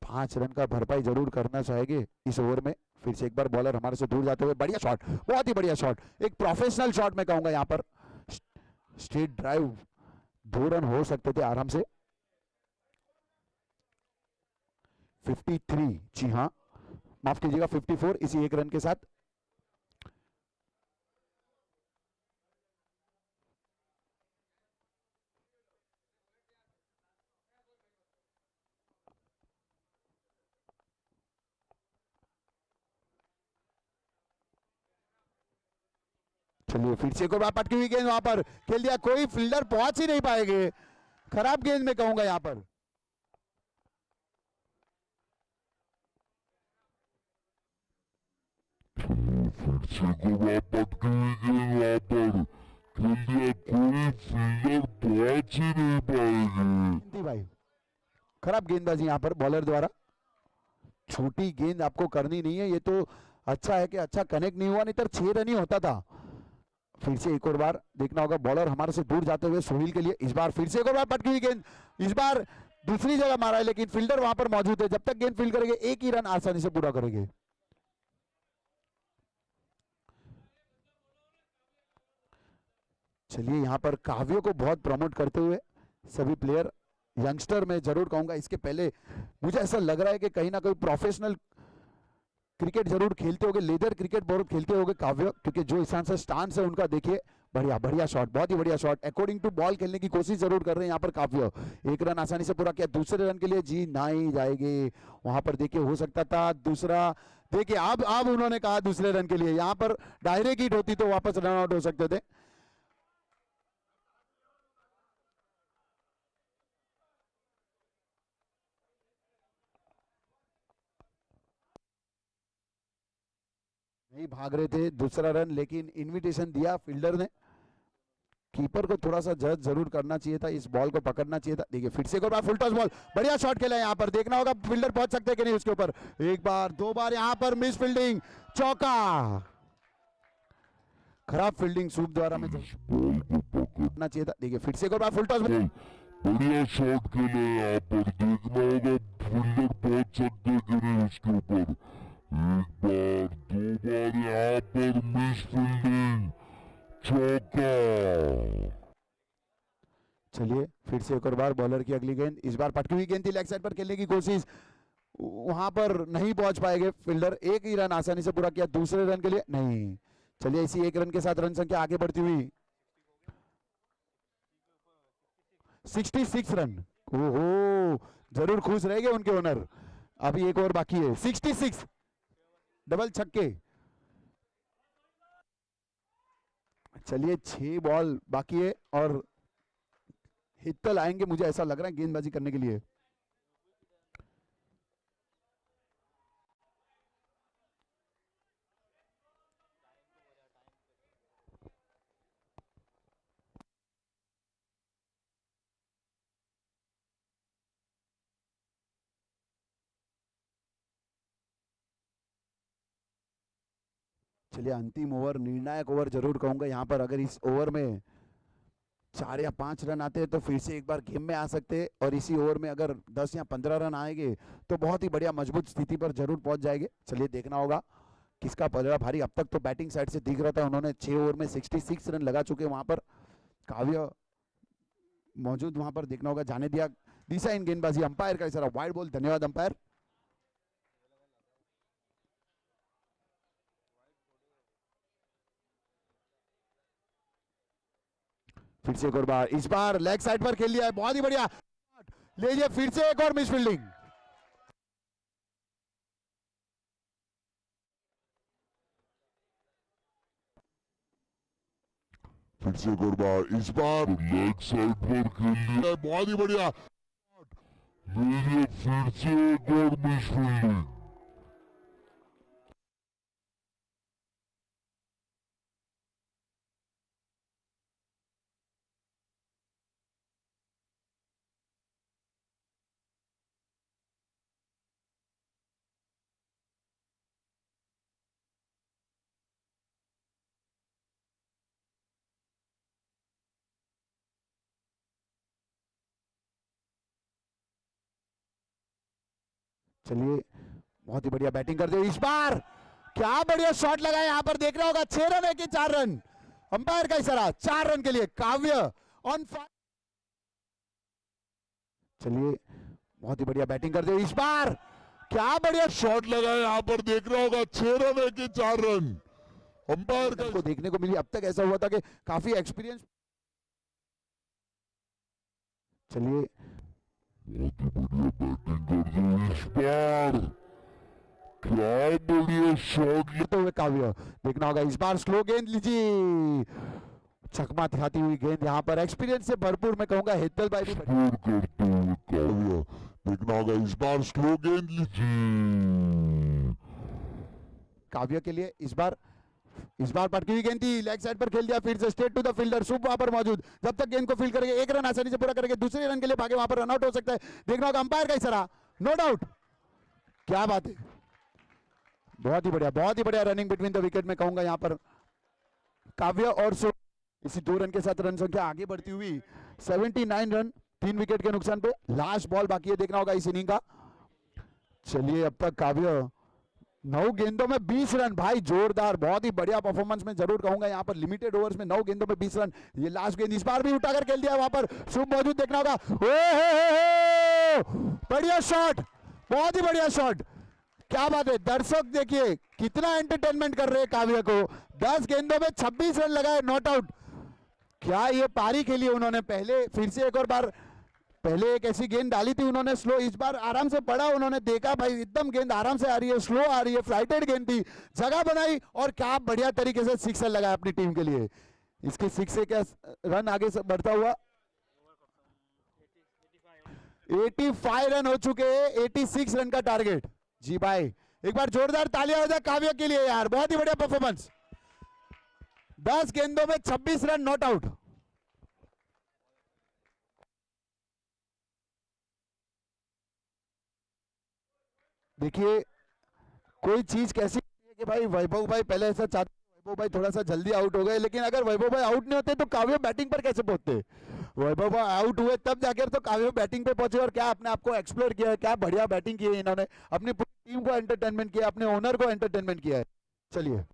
A: 5 रन का भरपाई जरूर करना चाहेंगे इस ओवर में। फिर से एक बार बॉलर हमारे से दूर जाते हुए, बढ़िया शॉट, बहुत ही बढ़िया शॉट, एक प्रोफेशनल शॉट मैं कहूंगा। यहाँ पर स्ट्रेट ड्राइव, 2 रन हो सकते थे आराम से। 53, जी हाँ माफ कीजिएगा 54 इसी 1 रन के साथ। चलिए, फिर से एक बार पटकी हुई गेंद वहां पर खेल दिया, कोई फील्डर पहुंच ही नहीं पाएंगे। खराब गेंद में कहूंगा यहाँ पर।
C: फिर से को पटकी हुई गेंद वहां पर खेल दिया। कोई फील्डर पहुंच ही नहीं पाएगी।
A: भाई खराब गेंदबाजी यहाँ पर बॉलर द्वारा। छोटी गेंद आपको करनी नहीं है। ये तो अच्छा है कि अच्छा कनेक्ट नहीं हुआ, नहीं तो 6 रन ही होता था। फिर से एक और बार देखना होगा बॉलर हमारे से दूर जाते हुए सोहेल के लिए। इस बार फिर से एक और बार पटकी हुई गेंद, इस बार दूसरी जगह मारा है लेकिन फील्डर वहां पर मौजूद है। जब तक गेंद फील्ड करेंगे एक ही रन आसानी से पूरा करेंगे। चलिए, यहाँ पर काव्य को बहुत प्रमोट करते हुए सभी प्लेयर, यंगस्टर में जरूर कहूंगा। इसके पहले मुझे ऐसा लग रहा है कि कहीं ना कहीं प्रोफेशनल क्रिकेट जरूर खेलते होंगे, लेदर क्रिकेट बहुत खेलते होंगे काव्य, क्योंकि जो हिसाब से स्टांस है उनका देखिए। बढ़िया बढ़िया शॉट, बहुत ही बढ़िया शॉट, अकॉर्डिंग टू बॉल खेलने की कोशिश जरूर कर रहे हैं यहाँ पर काव्य। 1 रन आसानी से पूरा किया। दूसरे रन के लिए जी नहीं जाएंगे वहां पर। देखिए हो सकता था दूसरा, देखिए अब उन्होंने कहा दूसरे रन के लिए, यहाँ पर डायरेक्ट हिट होती तो वापस रन आउट हो सकते थे। नहीं भाग रहे थे दूसरा रन, लेकिन इनविटेशन दिया फील्डर ने। कीपर को थोड़ा सा जज जरूर करना चाहिए था, इस बॉल को पकड़ना चाहिए था। देखिए फिर से एक बार फुल टॉस बॉल, बढ़िया शॉट खेला यहाँ पर। देखना होगा फील्डर पहुंच सकते हैं कि नहीं उसके ऊपर। एक बार 2 बार यहाँ पर मिस फील्डिंग, चौका। खराब फील्डिंग सूप द्वारा में करना चाहिए था। देखिए फिर से एक बार फुल टॉस बॉल,
C: बढ़िया शॉट खेला यहाँ पर। देखना होगा फील्डर पहुंच सकते कि नहीं उसके ऊपर। 1 बार 2 बार यहाँ पर मिस फील्डिंग, चौका।
A: चलिए फिर से एक और बार बॉलर की अगली गेंद, इस बार पटकी हुई गेंद थी, लेग साइड पर खेलने की कोशिश, वहां पर नहीं पहुंच पाएंगे फील्डर, एक ही रन आसानी से पूरा किया दूसरे रन के लिए नहीं। चलिए इसी एक रन के साथ रन संख्या आगे बढ़ती हुई 66 रन। ओहो, जरूर खुश रहेंगे उनके ओनर। अभी एक और बाकी है, 66 डबल छक्के। चलिए 6 बॉल बाकी है और हित्तल आएंगे, मुझे ऐसा लग रहा है गेंदबाजी करने के लिए। चलिए अंतिम ओवर, निर्णायक ओवर जरूर कहूंगा यहाँ पर। अगर इस ओवर में 4 या 5 रन आते हैं तो फिर से एक बार गेम में आ सकते हैं, और इसी ओवर में अगर 10 या 15 रन आएंगे तो बहुत ही बढ़िया मजबूत स्थिति पर जरूर पहुंच जाएंगे। चलिए देखना होगा किसका पलड़ा भारी। अब तक तो बैटिंग साइड से दिख रहा था, उन्होंने 6 ओवर में 66 रन लगा चुके। वहां पर काव्य मौजूद, वहां पर देखना होगा जाने दिया दिशा इन गेंदबाजी। अंपायर का इशारा, वाइड बॉल। धन्यवाद अंपायर। फिर से एक और बार, इस बार लेग साइड पर खेल लिया है, बहुत ही बढ़िया। लीजिए फिर से एक और मिस फील्डिंग।
C: फिर से एक और बार, इस बार लेग साइड पर खेल लिया, बहुत ही बढ़िया। लीजिए फिर से एक और मिस फील्डिंग।
A: चलिए बहुत ही बढ़िया बैटिंग करते हुए इस बार क्या बढ़िया शॉट लगा है। यहां पर देख रहा होगा 6 रन है कि 4 रन। अंपायर का इशारा, 4 रन के लिए काव्य ऑन फायर। चलिए बहुत ही बढ़िया बैटिंग करते हुए इस बार क्या बढ़िया
C: शॉट लगा है, यहाँ पर देख रहा होगा 6 रन है कि 4 रन। अंपायर का
A: को देखने को मिली। अब तक ऐसा हुआ था कि काफी एक्सपीरियंस। चलिए
C: बहुत ही बढ़िया बैटिंग करते हुए इस बार क्या बढ़िया शॉट
A: लेते हुए काव्य, देखना होगा इस बार स्लो गेंद। लीजिए चकमा दिखाती हुई गेंद, यहाँ पर एक्सपीरियंस से भरपूर मैं कहूंगा हित्तल भाई भी।
C: स्कोर करते हुए काव्य, देखना होगा इस बार स्लो गेंद। लीजिए
A: काव्य के लिए इस बार पटकी हुई गेंद थी, लेग साइड पर खेल दिया, फिर से स्ट्रेट टू द फील्डर। शुभ वहां पर मौजूद, जब तक गेंद को फील्ड करेंगे, एक रन आसानी से पूरा करेंगे, दूसरे रन के लिए भागे, वहां पर रनआउट हो सकता है। देखना होगा अंपायर का इशारा, नो डाउट। क्या बात है, बहुत ही बढ़िया रनिंग बिटवीन द विकेट में कहूंगा यहाँ पर काव्य और शुभ। इसी 2 रन के साथ रन संख्या आगे बढ़ती हुई 79 रन, 3 विकेट के नुकसान पे। लास्ट बॉल बाकी है, देखना होगा इस इनिंग का। चलिए अब तक काव्य 9 गेंदों में 20 रन, भाई जोरदार, बहुत ही बढ़िया परफॉर्मेंस में जरूर कहूंगा यहाँ पर। लिमिटेड ओवर्स में 9 गेंदों में 20 रन। ये लास्ट गेंद इस बार भी उठाकर खेल दिया, वहां पर शुभ मौजूद, देखना होगा। बढ़िया शॉट, बहुत ही बढ़िया शॉट, क्या बात है। दर्शक देखिए कितना एंटरटेनमेंट कर रहे हैं काव्य को। 10 गेंदों में 26 रन लगाए, नॉट आउट। क्या ये पारी खेली उन्होंने। पहले फिर से एक और बार, पहले एक ऐसी गेंद डाली थी उन्होंने स्लो, इस बार आराम से पड़ा, उन्होंने देखा भाई एकदम गेंद आराम से आ रही है, स्लो आ रही है, फ्लाइटेड गेंद थी, जगह बनाई और क्या बढ़िया तरीके से सिक्सर लगाया अपनी टीम के लिए। इसके 6 से क्या रन आगे से बढ़ता हुआ 85 रन हो चुके हैं, 86 रन का टारगेट। जी भाई एक बार जोरदार तालियां हो जाए काव्य के लिए यार, बहुत ही बढ़िया परफॉर्मेंस। 10 गेंदों में 26 रन, नॉट आउट। देखिए कोई चीज कैसी है कि भाई वैभव भाई पहले ऐसा चाहते, वैभव भाई थोड़ा सा जल्दी आउट हो गए, लेकिन अगर वैभव भाई आउट नहीं होते तो काव्य बैटिंग पर कैसे पहुंचते। वैभव भाई आउट हुए तब जाकर तो काव्य बैटिंग पे पहुंचे, और क्या अपने आपको एक्सप्लोर किया है, क्या बढ़िया बैटिंग की है इन्होंने, अपनी पूरी टीम को एंटरटेनमेंट किया, अपने ओनर को एंटरटेनमेंट किया है। चलिए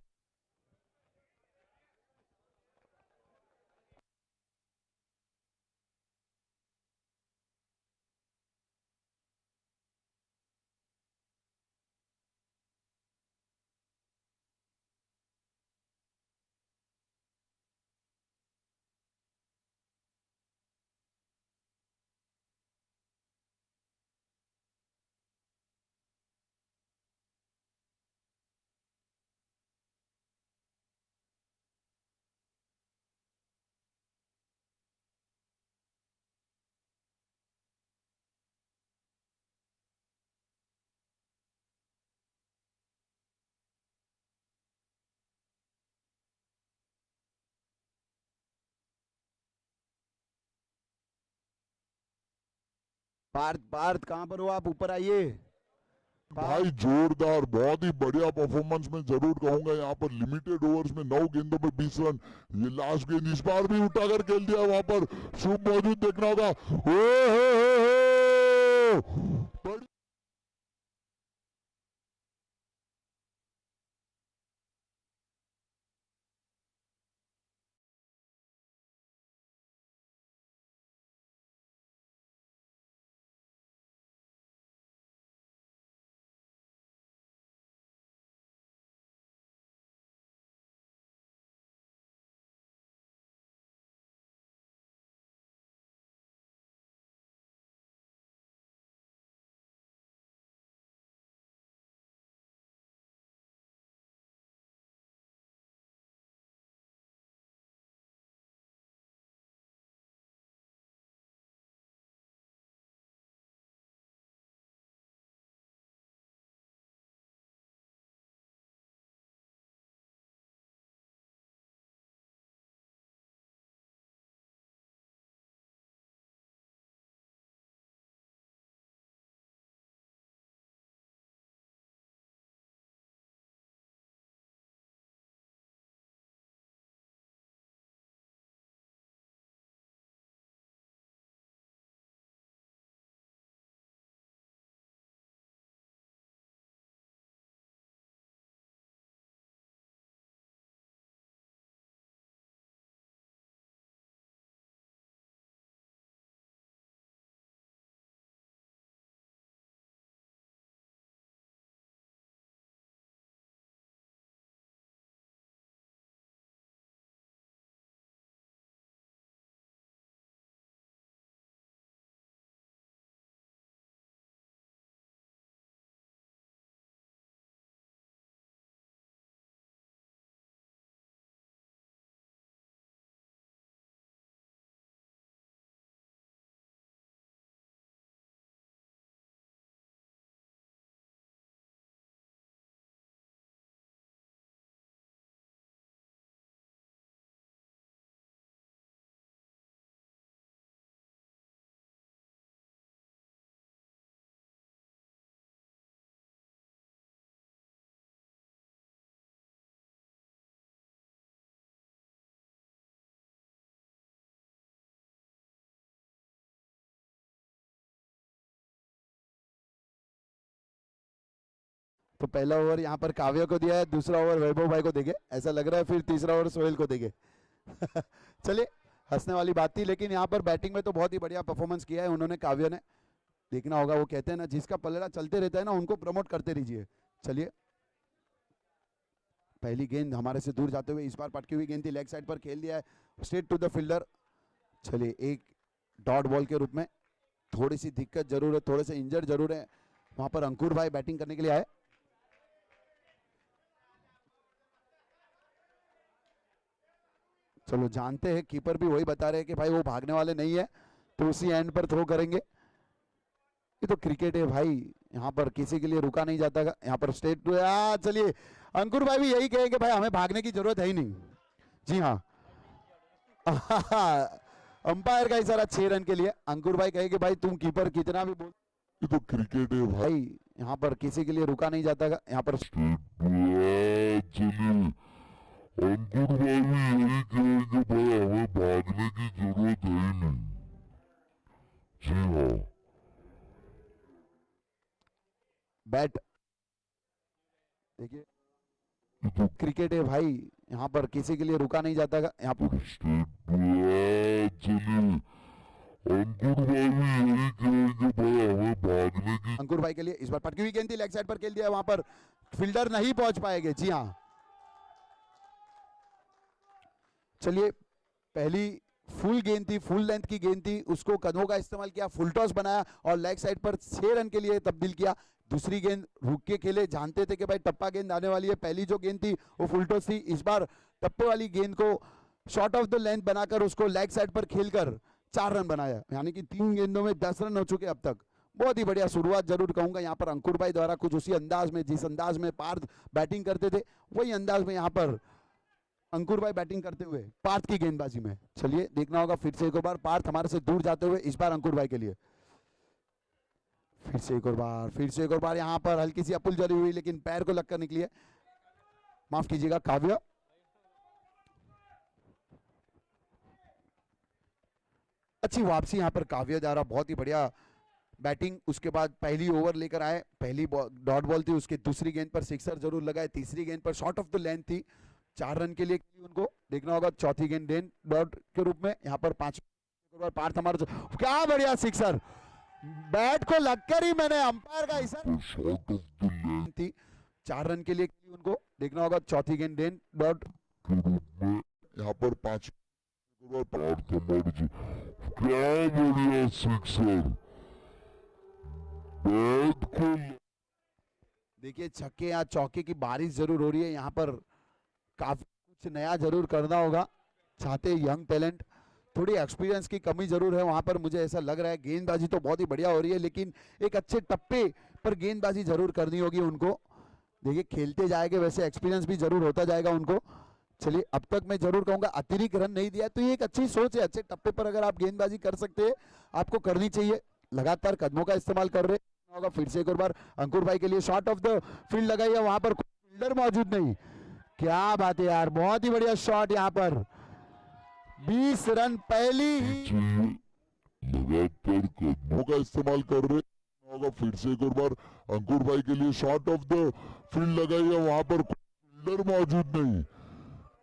A: पार्थ पार्थ कहाँ पर हो आप, ऊपर आइए।
C: भाई जोरदार, बहुत ही बढ़िया परफॉर्मेंस मैं जरूर कहूंगा। यहाँ पर लिमिटेड ओवर्स में 9 गेंदों में 20 रन, ये लास्ट गेंद इस बार भी उठाकर खेल दिया। वहां पर शुभ मौजूद देखना होगा। बड़ी
A: तो पहला ओवर यहाँ पर काव्य को दिया है, दूसरा ओवर वैभव भाई को देंगे ऐसा लग रहा है, फिर तीसरा ओवर सोहेल को देंगे। चलिए, हंसने वाली बात थी, लेकिन यहाँ पर बैटिंग में तो बहुत ही बढ़िया परफॉर्मेंस किया है उन्होंने, काव्य ने। देखना होगा, वो कहते हैं ना जिसका पलड़ा चलते रहता है ना उनको प्रमोट करते रहिए। चलिए, पहली गेंद हमारे से दूर जाते हुए, इस बार पटकी हुई गेंद थी, लेग साइड पर खेल दिया है, स्ट्रेट टू द फील्डर। चलिए, एक डॉट बॉल के रूप में थोड़ी सी दिक्कत जरूर है, थोड़े से इंजर्ड जरूर है। वहां पर अंकुर भाई बैटिंग करने के लिए आए। चलो, जानते हैं कीपर भी वही बता रहे हैं कि भाई वो भागने वाले नहीं है, तो उसी एंड पर थ्रो करेंगे। ये तो क्रिकेट है भाई, यहाँ पर किसी के लिए रुका नहीं जाता। यहाँ पर स्ट्रेट टू, चलिए अंकुर भाई भी यही कहेंगे भाई हमें भागने की जरूरत है ही नहीं। जी हाँ, अंपायर का इशारा 6 रन के लिए। अंकुर भाई कहेंगे भाई तुम कीपर कितना भी बोल,
C: ये तो क्रिकेट है भाई।
A: भाई यहाँ पर किसी के लिए रुका नहीं जाता। यहाँ पर
C: चलिए, अंकुर भाई भी यही कहेंगे भाई हमें भागने की जरूरत है ही नहीं। जी हाँ,
A: बैट देखिए,
C: ये तो
A: क्रिकेट है भाई, यहाँ पर किसी के लिए रुका नहीं जाता। यहाँ पर
C: चलिए, अंकुर भाई भी यही कहेंगे भाई हमें भागने की।
A: अंकुर भाई के लिए इस बार पटकी हुई गेंद थी, लेग साइड पर खेल दिया है, वहां पर फील्डर नहीं पहुंच पाएंगे। जी हाँ, चलिए, पहली फुल गेंद थी, फुल लेंथ की गेंद थी, उसको कदमों का इस्तेमाल किया, फुल टॉस बनाया और लेग साइड पर 6 रन के लिए तब्दील किया। दूसरी गेंद रुक के खेले, जानते थे कि भाई टप्पा गेंद आने वाली है। पहली जो गेंद थी वो फुल टॉस थी, इस बार टप्पे वाली गेंद को शॉर्ट ऑफ द लेंथ बनाकर उसको लेग साइड पर खेलकर 4 रन बनाया, यानी कि 3 गेंदों में 10 रन हो चुके अब तक। बहुत ही बढ़िया शुरुआत जरूर कहूंगा यहाँ पर अंकुर भाई द्वारा, कुछ उसी अंदाज में जिस अंदाज में पार्थ बैटिंग करते थे वही अंदाज में यहाँ पर अंकुर भाई बैटिंग करते हुए पार्थ की गेंदबाजी में। चलिए, देखना होगा फिर से एक बार पार्थ हमारे से दूर जाते हुए, इस बार अंकुर भाई के लिए फिर से एक और बार, फिर से एक और बार, यहाँ पर हल्की सी अपुल जली हुई लेकिन पैर को लगकर निकली है, माफ कीजिएगा काव्य। अच्छी वापसी यहाँ पर काव्य द्वारा, बहुत ही बढ़िया बैटिंग। उसके बाद पहली ओवर लेकर आए, पहली डॉट बॉल थी, उसके दूसरी गेंद पर सिक्सर जरूर लगाए, तीसरी गेंद पर शॉर्ट ऑफ द लेंथ थी, 4 रन के लिए उनको देखना होगा। चौथी गेंद डेन डॉट के रूप में, यहाँ पर 5 पार्थ हमारा, क्या बढ़िया सिक्सर, बैट को लगकर ही मैंने अंपायर का इशारा थी, 4 रन के लिए उनको देखना होगा। चौथी गेंद डेन डॉट
C: यहाँ पर 5 पार्थ हमारा, क्या बढ़िया सिक्सर, बैट को
A: देखिए छक्के या चौके की बारिश जरूर हो रही है, यहाँ पर काफी कुछ नया जरूर करना होगा चाहते यंग टैलेंट, थोड़ी एक्सपीरियंस की कमी जरूर है वहां पर, मुझे ऐसा लग रहा है। गेंदबाजी तो बहुत ही बढ़िया हो रही है लेकिन एक अच्छे टप्पे पर गेंदबाजी जरूर करनी होगी उनको। देखिए खेलते जाएंगे वैसे एक्सपीरियंस भी जरूर होता जाएगा उनको। चलिए अब तक मैं जरूर कहूंगा अतिरिक्त रन नहीं दिया, तो ये एक अच्छी सोच है, अच्छे टप्पे पर अगर आप गेंदबाजी कर सकते हैं आपको करनी चाहिए, लगातार कदमों का इस्तेमाल कर रहे होगा। फिर से एक और बार अंकुर भाई के लिए शॉर्ट ऑफ द फील्ड लगाई है, वहां पर फील्डर मौजूद नहीं, क्या बात है यार, बहुत ही बढ़िया शॉट यहाँ पर, 20 रन पहली ही
C: लगातार कदमों का इस्तेमाल कर रहे होगा। फिर से एक और बार अंकुर भाई के लिए शॉर्ट ऑफ द फील्ड लगाई है, वहां पर फील्डर मौजूद नहीं,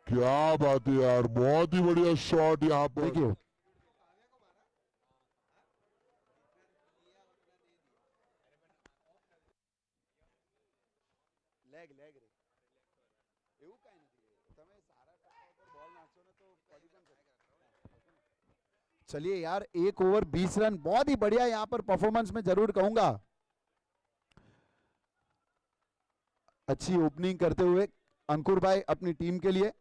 C: क्या बात है यार, बहुत ही बढ़िया शॉट यहाँ पर।
A: देखिए चलिए यार, 1 ओवर 20 रन, बहुत ही बढ़िया यहाँ पर परफॉर्मेंस में जरूर कहूंगा। अच्छी ओपनिंग करते हुए अंकुर भाई अपनी टीम के लिए।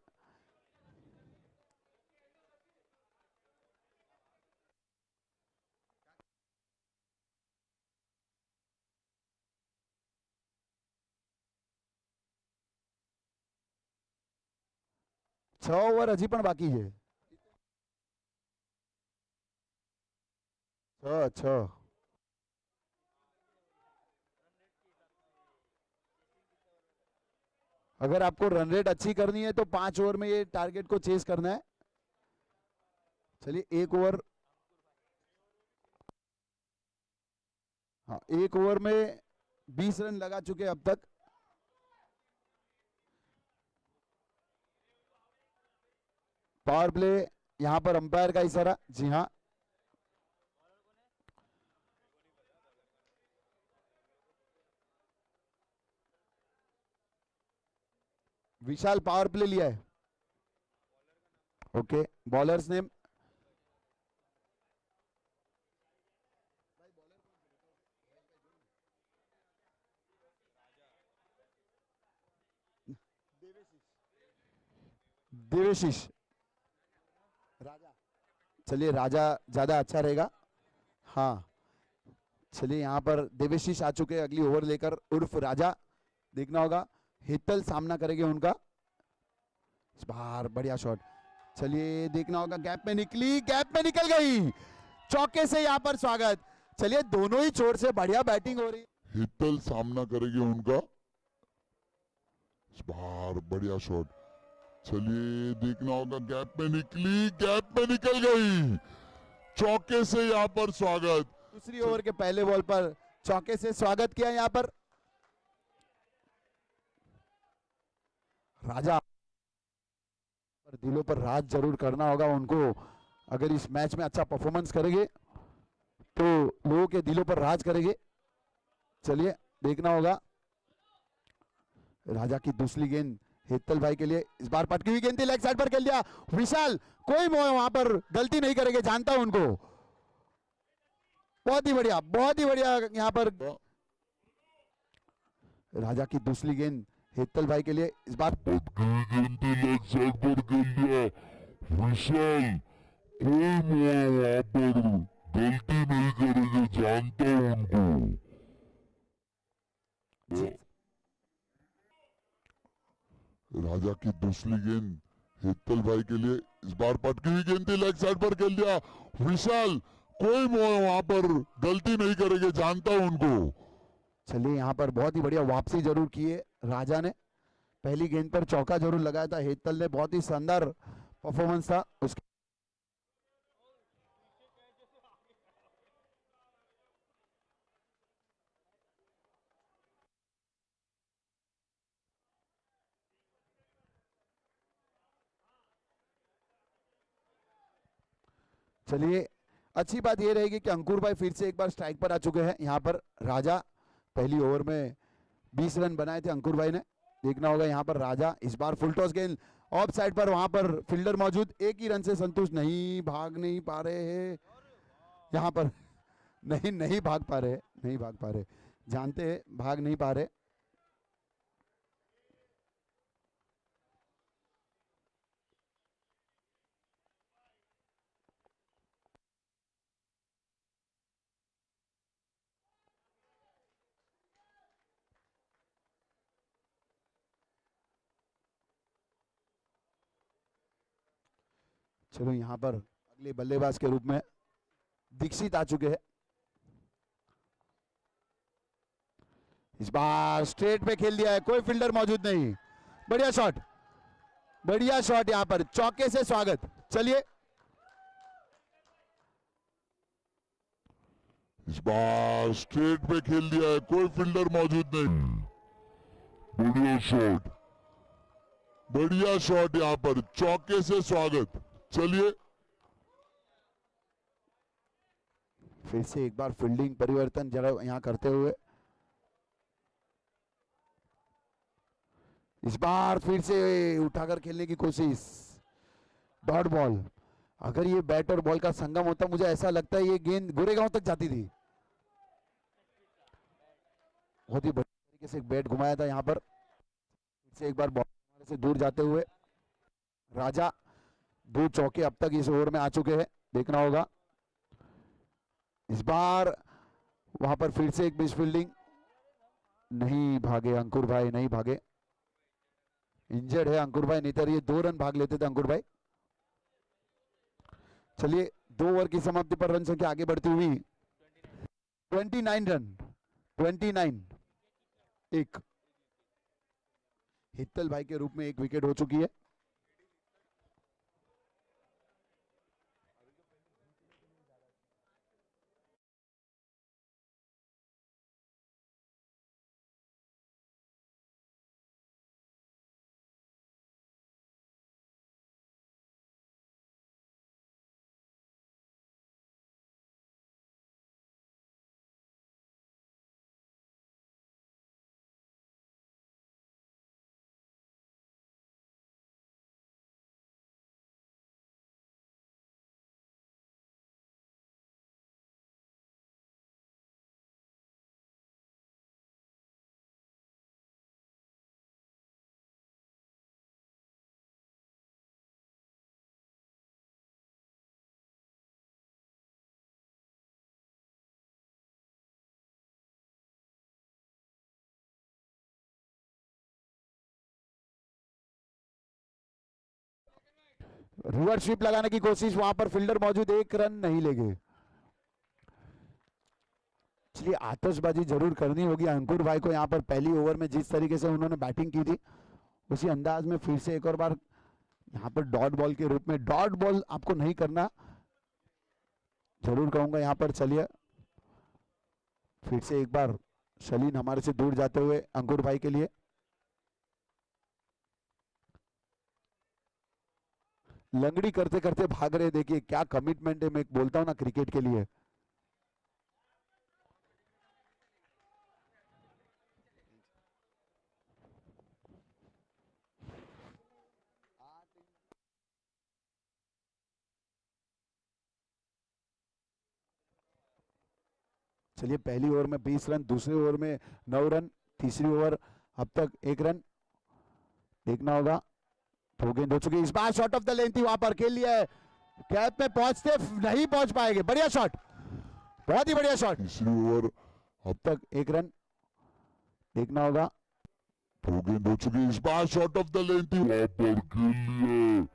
A: छह ओवर हजी पण बाकी है, छह। अगर आपको रन रेट अच्छी करनी है तो 5 ओवर में ये टारगेट को चेस करना है। चलिए 1 ओवर, हाँ 1 ओवर में 20 रन लगा चुके अब तक। पावर प्ले, यहां पर अंपायर का इशारा, जी हाँ विशाल पावर प्ले लिया है। ओके, बॉलर्स नेम देवेशीष राजा। चलिए राजा ज्यादा अच्छा रहेगा, हाँ। चलिए यहाँ पर देवेशीष आ चुके हैं अगली ओवर लेकर, उर्फ राजा, देखना होगा हितल सामना करेंगे उनका। इस बार बढ़िया शॉट, चलिए देखना होगा, गैप में निकली, गैप में निकल गई, चौके से यहाँ पर स्वागत। चलिए दोनों ही छोर से बढ़िया बैटिंग हो रही है।
C: हितल सामना करेगी उनका, इस बार बढ़िया शॉट, चलिए देखना होगा, गैप में निकली, गैप में निकल गई, चौके से यहाँ पर स्वागत।
A: दूसरी ओवर के पहले बॉल पर चौके से स्वागत किया यहाँ पर राजा। पर दिलों पर राज जरूर करना होगा उनको, अगर इस मैच में अच्छा परफॉर्मेंस करेंगे तो लोगों के दिलों पर राज करेंगे। चलिए देखना होगा, राजा की दूसरी गेंद हेतल भाई के लिए, इस बार पटकी हुई गेंद थी, लेग साइड पर खेल दिया विशाल, कोई वहां पर गलती नहीं करेंगे, जानता हूं उनको, बहुत ही बढ़िया, बहुत ही बढ़िया यहाँ पर राजा की दूसरी गेंद हेतल भाई के लिए, इस बार
C: लेग साइड पर खेल दिया विशाल, कोई वहां पर गलती नहीं करेंगे, जानता हूं उनको। राजा की दूसरी गेंद हेतल भाई के लिए, इस बार पटकी हुई गेंद थी, लेग साइड पर खेल दिया विशाल, कोई वहां पर गलती नहीं करेंगे, जानता हूं उनको।
A: चलिए यहाँ पर बहुत ही बढ़िया वापसी जरूर की है राजा ने। पहली गेंद पर चौका जरूर लगाया था हेतल ने, बहुत ही शानदार परफॉर्मेंस था उसके। चलिए अच्छी बात यह रहेगी कि अंकुर भाई फिर से एक बार स्ट्राइक पर आ चुके हैं। यहाँ पर राजा पहली ओवर में 20 रन बनाए थे अंकुर भाई ने। देखना होगा यहाँ पर राजा इस बार फुल टॉस गेंद ऑफ साइड पर, वहां पर फील्डर मौजूद, एक ही रन से संतुष्ट नहीं, भाग नहीं पा रहे हैं यहाँ पर। नहीं भाग पा रहे, नहीं भाग पा रहे, जानते हैं भाग नहीं पा रहे। चलो यहाँ पर अगले बल्लेबाज के रूप में दीक्षित आ चुके हैं। इस बार स्ट्रेट पे खेल दिया है, कोई फील्डर मौजूद नहीं। बढ़िया शॉट, बढ़िया शॉट, यहाँ पर चौके से स्वागत। चलिए
C: इस बार स्ट्रेट पे खेल दिया है, कोई फील्डर मौजूद नहीं। बढ़िया शॉट, बढ़िया शॉट, यहाँ पर चौके से स्वागत। चलिए
A: फिर से एक बार फील्डिंग परिवर्तन जरा यहाँ करते हुए, इस बार फिर से उठाकर खेलने की कोशिश, डॉट बॉल। अगर ये बैट और बॉल का संगम होता, मुझे ऐसा लगता है ये गेंद गोरेगांव तक जाती थी। बहुत ही बढ़िया तरीके से एक बैट घुमाया था यहाँ पर। फिर से एक बार बॉल से दूर जाते हुए राजा, 2 चौके अब तक इस ओवर में आ चुके हैं। देखना होगा इस बार वहां पर फिर से एक मिस फील्डिंग, नहीं भागे अंकुर भाई, नहीं भागे, इंजर्ड है अंकुर भाई, नहीं तो ये 2 रन भाग लेते थे अंकुर भाई। चलिए 2 ओवर की समाप्ति पर रन संख्या आगे बढ़ती हुई 29 रन, 29। एक हित्तल भाई के रूप में एक विकेट हो चुकी है। रिवर्स स्वीप लगाने की कोशिश, वहां पर फील्डर मौजूद, 1 रन नहीं ले गए। चलिए आतिशबाजी जरूर करनी होगी अंकुर भाई को। यहाँ पर पहली ओवर में जिस तरीके से उन्होंने बैटिंग की थी, उसी अंदाज में फिर से एक और बार यहाँ पर डॉट बॉल के रूप में, डॉट बॉल आपको नहीं करना, जरूर कहूंगा यहाँ पर। चलिए फिर से एक बार शलीन हमारे से दूर जाते हुए अंकुर भाई के लिए, लंगड़ी करते करते भाग रहे। देखिए क्या कमिटमेंट है, मैं बोलता हूं ना क्रिकेट के लिए। चलिए पहली ओवर में 20 रन, दूसरी ओवर में 9 रन, तीसरी ओवर अब तक 1 रन। देखना होगा 2 गेंद हो चुकी, इस बार शॉट ऑफ द लेंथ थी, वहां पर खेल लिया है, कैप में पहुंचते नहीं पहुंच पाएंगे। बढ़िया शॉट, बहुत ही बढ़िया शॉट।
C: तीसरी ओवर
A: अब तक 1 रन। देखना होगा
C: 2 गेंद हो चुकी, इस बार शॉट ऑफ द लेंथ, वहां पर खेल लिया,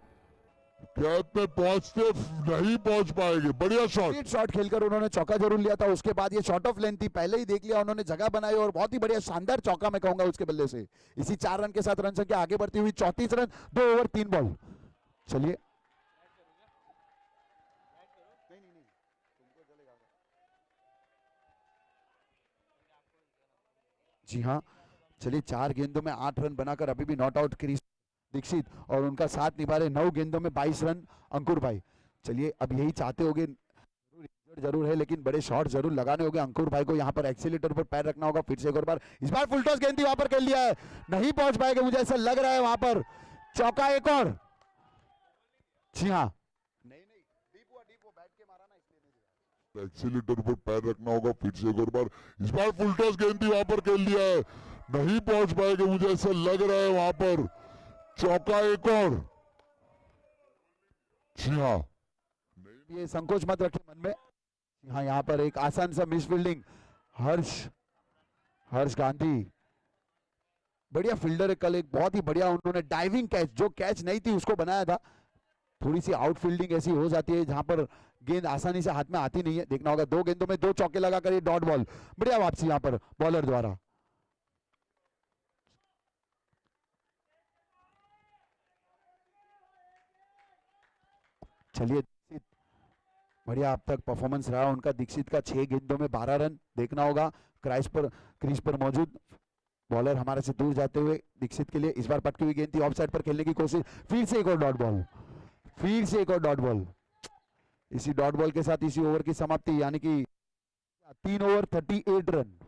C: कैप में पहुंचते नहीं पहुंच पाएंगे। बढ़िया शॉट।
A: स्ट्रेट शॉट खेलकर उन्होंने चौका जरूर लिया था। उसके बाद ये शॉट ऑफ लेंथ थी, पहले ही देख लिया उन्होंने, जगह बनाई और बहुत ही बढ़िया शानदार चौका मैं कहूंगा उसके बल्ले से। इसी 4 रन के साथ रन संख्या आगे बढ़ती हुई 34 रन 2 ओवर 3 बॉल। चलिए जी हाँ, चलिए 4 गेंदों में 8 रन बनाकर अभी भी नॉट आउट क्रिस दीक्षित और उनका साथ निभा रहे 9 गेंदों में 22 रन अंकुर भाई। चलिए अब यही चाहते होंगे, जरूर है लेकिन बड़े शॉट जरूर लगाने होंगे अंकुर भाई को। यहाँ पर एक्सीलेटर पर पैर रखना होगा फिर से एक और बार। इस बार फुल टॉस गेंद थी, वहां पर खेल दिया है, नहीं पहुंच पाएंगे मुझे ऐसा लग रहा है। वहां पर चौका एक और। जी हाँ,
C: एक्सीलेटर पर पैर रखना होगा फिर से एक और बार। इस बार फुल टॉस गेंद थी, वहां पर खेल दिया है, नहीं पहुंच पाएंगे मुझे ऐसा लग रहा है। वहां पर चौका एक और। जी हाँ,
A: ये संकोच मत रखिए मन में। हाँ, यहाँ पर एक आसान सा मिस फील्डिंग। हर्ष गांधी बढ़िया फील्डर है, कल एक बहुत ही बढ़िया उन्होंने डाइविंग कैच, जो कैच नहीं थी उसको बनाया था। थोड़ी सी आउट फील्डिंग ऐसी हो जाती है जहां पर गेंद आसानी से हाथ में आती नहीं है। देखना होगा 2 गेंदों में 2 चौके लगाकर ये डॉट बॉल। बढ़िया वापसी यहां पर बॉलर द्वारा। चलिए बढ़िया अब तक परफॉर्मेंस रहा उनका दीक्षित का। 6 गेंदों में 12 रन। देखना होगा क्रीज पर मौजूद बॉलर हमारे से दूर जाते हुए दीक्षित के लिए। इस बार पटकी हुई गेंद थी, ऑफ साइड पर खेलने की कोशिश, फिर से एक और डॉट बॉल, फिर से एक और डॉट बॉल। इसी डॉट बॉल के साथ इसी ओवर की समाप्ति, यानी कि 3 ओवर 38 रन।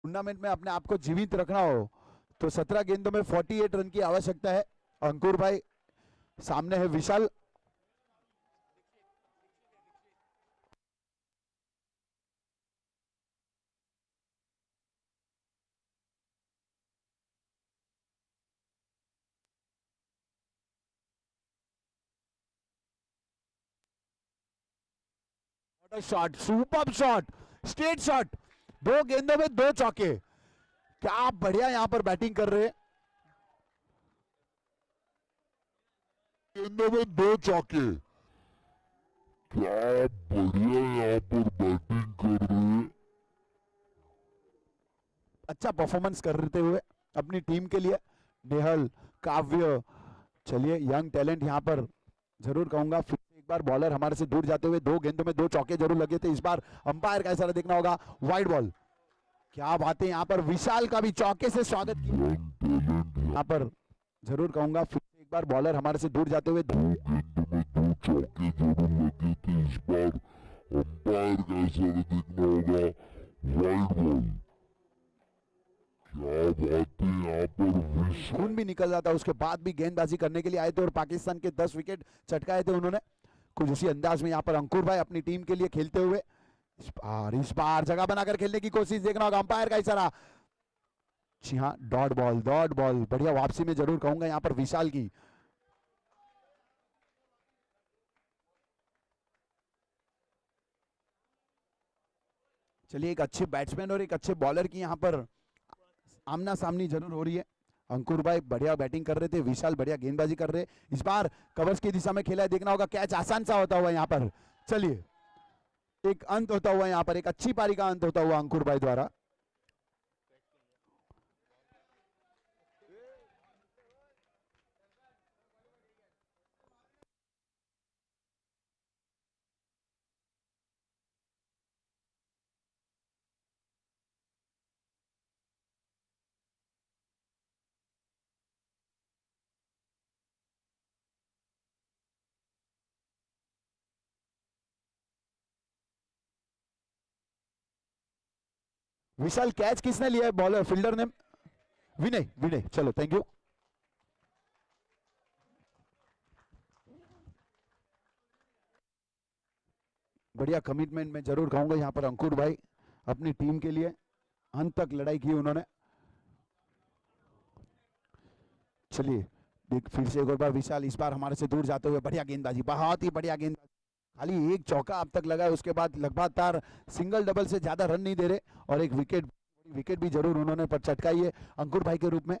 A: टूर्नामेंट में अपने आप को जीवित रखना हो तो 17 गेंदों में 48 रन की आवश्यकता है। अंकुर भाई सामने है Vishal. Shot, super shot, straight shot, 2 गेंदों में 2 चौके। क्या बढ़िया यहां पर बैटिंग कर रहे हैं।
C: गेंदों में 2 चौके। क्या बढ़िया यहाँ पर बैटिंग कर रहे हैं।
A: अच्छा परफॉर्मेंस करते हुए अपनी टीम के लिए नेहल, काव्य। चलिए यंग टैलेंट यहां पर जरूर कहूंगा। फिर एक बार बॉलर हमारे से दूर जाते हुए 2 गेंदों में 2 चौके जरूर लगे थे। इस बार अंपायर का इशारा देखना होगा, वाइड बॉल। क्या बात है, यहाँ पर विशाल का भी चौके से स्वागत किया। यहाँ पर जरूर कहूंगा फिर एक बार बॉलर हमारे से दूर जाते हुए
C: 2 गेंदों में 2 चौके जरूर लगे थे। इस बार अंपायर का इशारा देखना होगा, वाइड बॉल। क्या बात है, यहाँ पर
A: खून भी निकल जाता, उसके बाद भी गेंदबाजी करने के लिए आए थे और पाकिस्तान के 10 विकेट चटकाए थे उन्होंने। कुछ उसी अंदाज में यहाँ पर अंकुर भाई अपनी टीम के लिए खेलते हुए इस बार जगह बनाकर खेलने की कोशिश। देखना होगा अंपायर का इशारा। जी हाँ, डॉट बॉल, डॉट बॉल। बढ़िया वापसी में जरूर कहूंगा यहाँ पर विशाल की। चलिए एक अच्छे बैट्समैन और एक अच्छे बॉलर की यहाँ पर आमना सामनी जरूर हो रही है। अंकुर भाई बढ़िया बैटिंग कर रहे थे, विशाल बढ़िया गेंदबाजी कर रहे। इस बार कवर्स की दिशा में खेला है, देखना होगा कैच आसान सा होता हुआ यहाँ पर। चलिए एक अंत होता हुआ यहाँ पर, एक अच्छी पारी का अंत होता हुआ अंकुर भाई द्वारा। विशाल कैच किसने लिया है? बॉलर फील्डर ने? विनय, विनय, चलो थैंक यू। बढ़िया कमिटमेंट मैं जरूर कहूंगा यहाँ पर अंकुर भाई अपनी टीम के लिए अंत तक लड़ाई की उन्होंने। चलिए देख फिर से एक और बार विशाल इस बार हमारे से दूर जाते हुए, बढ़िया गेंदबाजी, बहुत ही बढ़िया गेंदबाजी। खाली एक चौका अब तक लगा है, उसके बाद लगातार सिंगल डबल से ज्यादा रन नहीं दे रहे, और एक विकेट, विकेट भी जरूर उन्होंने पर चटकाई है अंकुर भाई के रूप में।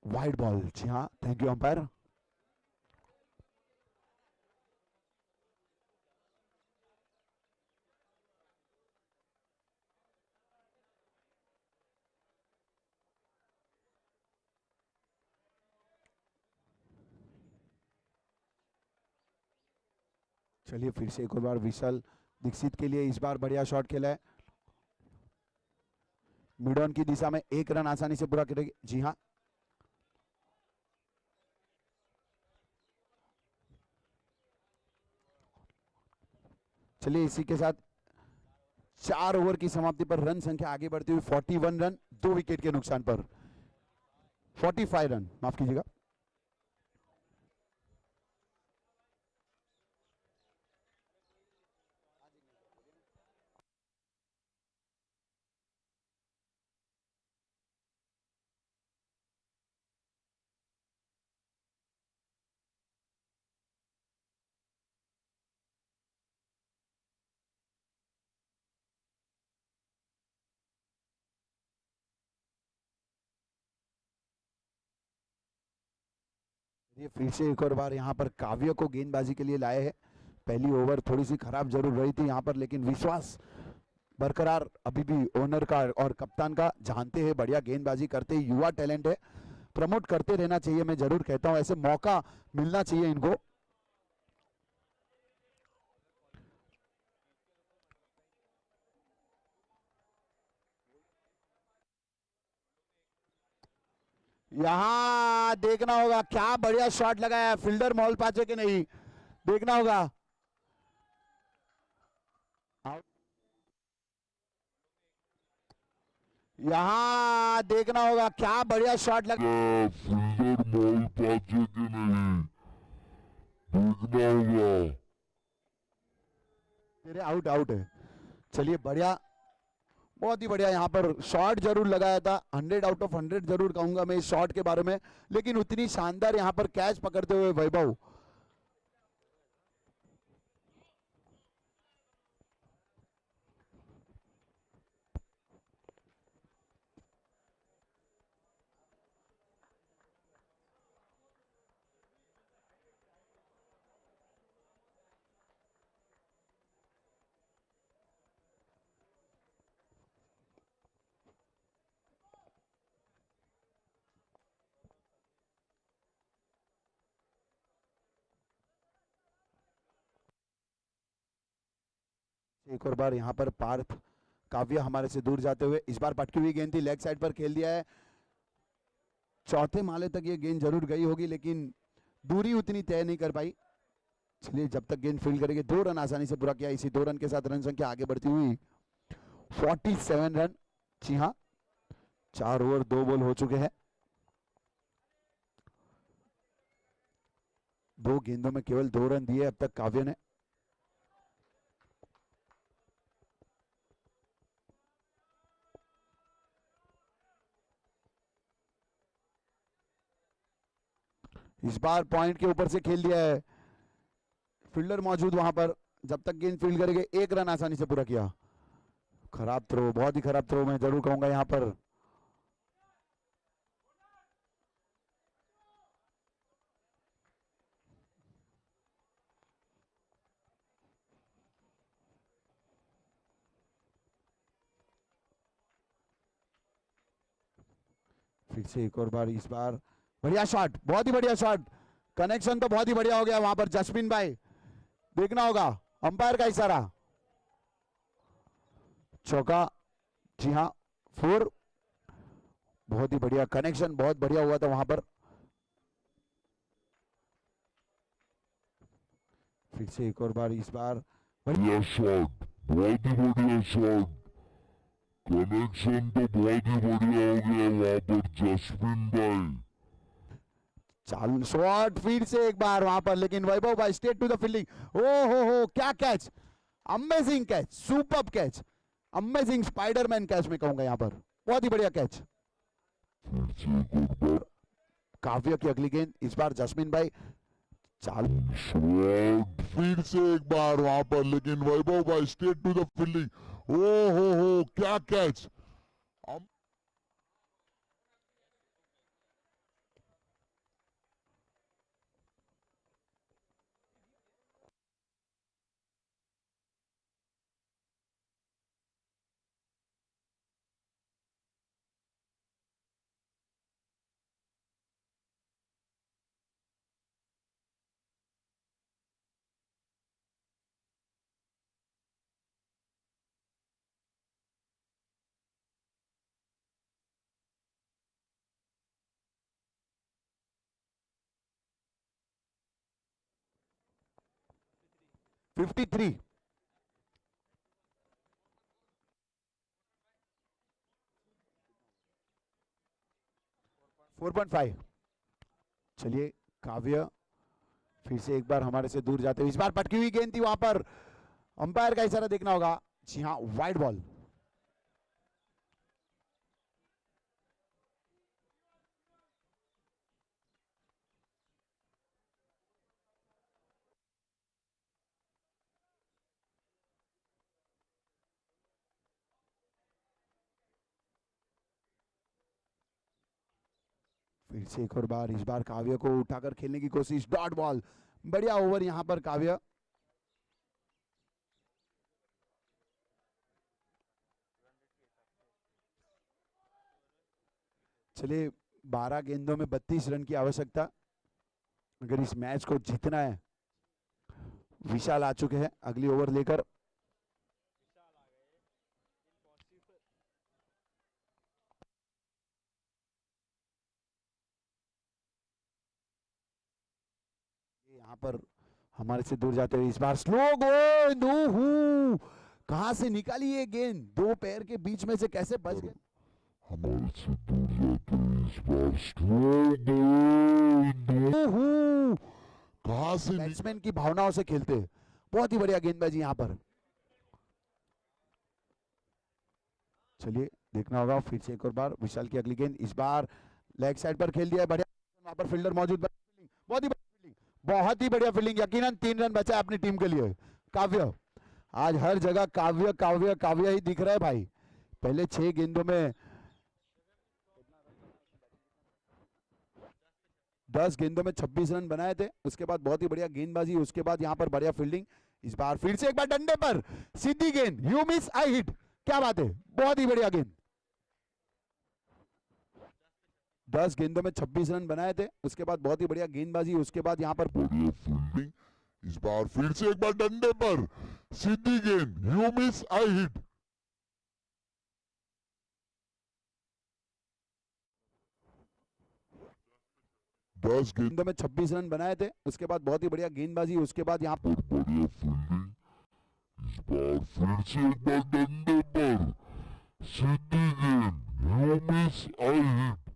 A: वाइड बॉल, जी हाँ थैंक यू अंपायर। चलिए फिर से एक और बार विशाल दीक्षित के लिए इस बार बढ़िया शॉट खेला है, मिड ऑन की दिशा में, एक रन आसानी से पूरा करेगी, जी हाँ। चलिए इसी के साथ 4 ओवर की समाप्ति पर रन संख्या आगे बढ़ती हुई 41 रन, 2 विकेट के नुकसान पर, 45 रन माफ कीजिएगा। ये फिर से एक और बार यहाँ पर काव्य को गेंदबाजी के लिए लाए हैं। पहली ओवर थोड़ी सी खराब जरूर रही थी यहाँ पर, लेकिन विश्वास बरकरार अभी भी ओनर का और कप्तान का, जानते हैं बढ़िया गेंदबाजी करते, युवा टैलेंट है, प्रमोट करते रहना चाहिए, मैं जरूर कहता हूं, ऐसे मौका मिलना चाहिए इनको। यहां देखना होगा, क्या बढ़िया शॉट लगाया, फील्डर मॉल पाचे के नहीं, देखना होगा। यहां देखना होगा, क्या बढ़िया शॉट लगा,
C: फील्डर मॉल पाचे के नहीं, देखना होगा।
A: तेरे आउट, आउट है। चलिए बढ़िया, बहुत ही बढ़िया यहाँ पर शॉट जरूर लगाया था, 100 आउट ऑफ 100 जरूर कहूंगा मैं इस शॉट के बारे में, लेकिन उतनी शानदार यहाँ पर कैच पकड़ते हुए वैभव। एक और बार यहाँ पर पार्थ काव्य हमारे से दूर जाते हुए, इस बार पटकी हुई गेंद थी, लेग साइड पर खेल दिया है, चौथे माले तक ये गेंद जरूर गई होगी, लेकिन दूरी उतनी तय नहीं कर पाई। चलिए जब तक गेंद फील्ड करेंगे, 2 रन आसानी से पूरा किया, इसी 2 रन के साथ रन संख्या आगे बढ़ती हुई 47 रन। जी हाँ 4 ओवर 2 बॉल हो चुके हैं, 2 गेंदों में केवल 2 रन दिए अब तक काव्य ने। इस बार पॉइंट के ऊपर से खेल दिया है, फील्डर मौजूद वहां पर, जब तक गेंद फील्ड करेंगे, 1 रन आसानी से पूरा किया। खराब थ्रो, बहुत ही खराब थ्रो मैं जरूर कहूंगा यहाँ पर। फिर से एक और बार, इस बार बढ़िया शॉट, बहुत ही बढ़िया शॉट। कनेक्शन तो बहुत ही बढ़िया हो गया वहां पर जसमीन भाई, देखना होगा अंपायर का इशारा। चौका, जी हाँ 4। बहुत ही बढ़िया कनेक्शन, बहुत बढ़िया हुआ था वहां पर। फिर से एक और बार, इस बार
C: बढ़िया शॉट, बहुत ही बढ़िया शॉट। कनेक्शन तो बहुत ही बढ़िया हो गया वहां पर जसमीन भाई।
A: चाल शॉट फिर से एक बार वहां पर, लेकिन वैभव भाई स्ट्रेट टू द फील्डिंग। ओ हो, क्या catch, amazing catch, superb catch, amazing Spiderman catch मैं कहूंगा यहाँ पर, बहुत ही बढ़िया कैच।
C: फिर से एक और बार
A: काव्य की अगली गेंद, इस बार जसमीन भाई चाल
C: शॉट, फिर से एक बार वहां पर, लेकिन वैभव भाई स्ट्रेट टू द फील्डिंग। ओ हो, क्या कैच।
A: Fifty three. 4.5। चलिए काव्य फिर से एक बार हमारे से दूर जाते हुए, इस बार पटकी हुई गेंद थी वहां पर, अंपायर का इशारा देखना होगा। जी हाँ, वाइड बॉल। फिर से एक और बार, इस बार काव्य को उठाकर खेलने की कोशिश, डॉट बॉल, बढ़िया ओवर यहां पर काव्य। चलिए 12 गेंदों में 32 रन की आवश्यकता, अगर इस मैच को जीतना है। विशाल आ चुके हैं अगली ओवर लेकर। यहाँ पर हमारे से दूर जाते हुए, इस बार स्लो गेंद, कहां से निकाली ये गेंद, दो पैर के बीच में से कैसे बच गए।
C: हमारे से दूर जाते हुए इस बार स्लो गेंद, कहां से
A: बैट्समैन की भावनाओं से खेलते, बहुत ही बढ़िया गेंदबाजी यहाँ पर। चलिए देखना होगा फिर से एक और बार, विशाल की अगली गेंद, इस बार लेग साइड पर खेल दिया है, बढ़िया वहां पर फील्डर मौजूद, बहुत ही बढ़िया फील्डिंग, बहुत ही बढ़िया फील्डिंग, यकीनन 3 रन बचा है अपनी टीम के लिए। काव्य, आज हर जगह काव्य काव्य काव्य ही दिख रहा है भाई। पहले 6 गेंदों में 10 गेंदों में 26 रन बनाए थे, उसके बाद बहुत ही बढ़िया गेंदबाजी, उसके बाद यहाँ पर बढ़िया फील्डिंग। इस बार फिर से एक बार डंडे पर सीधी गेंद, यू मिस आई हिट, क्या बात है, बहुत ही बढ़िया गेंद। 10 गेंदों में 26 रन बनाए थे, उसके बाद बहुत ही बढ़िया गेंदबाजी, उसके बाद यहाँ पर
C: बढ़िया फील्डिंग। इस बार फिर से एक बार डंडे पर सीधी गेंद, यू मिस आई हिट। 10
A: गेंदों में 26 रन बनाए थे, उसके बाद बहुत ही बढ़िया गेंदबाजी, उसके बाद यहाँ पर
C: बढ़िया फील्डिंग। इस बार फिर से एक बार डंडे पर सीधी गेंद, यू मिस आई हिट।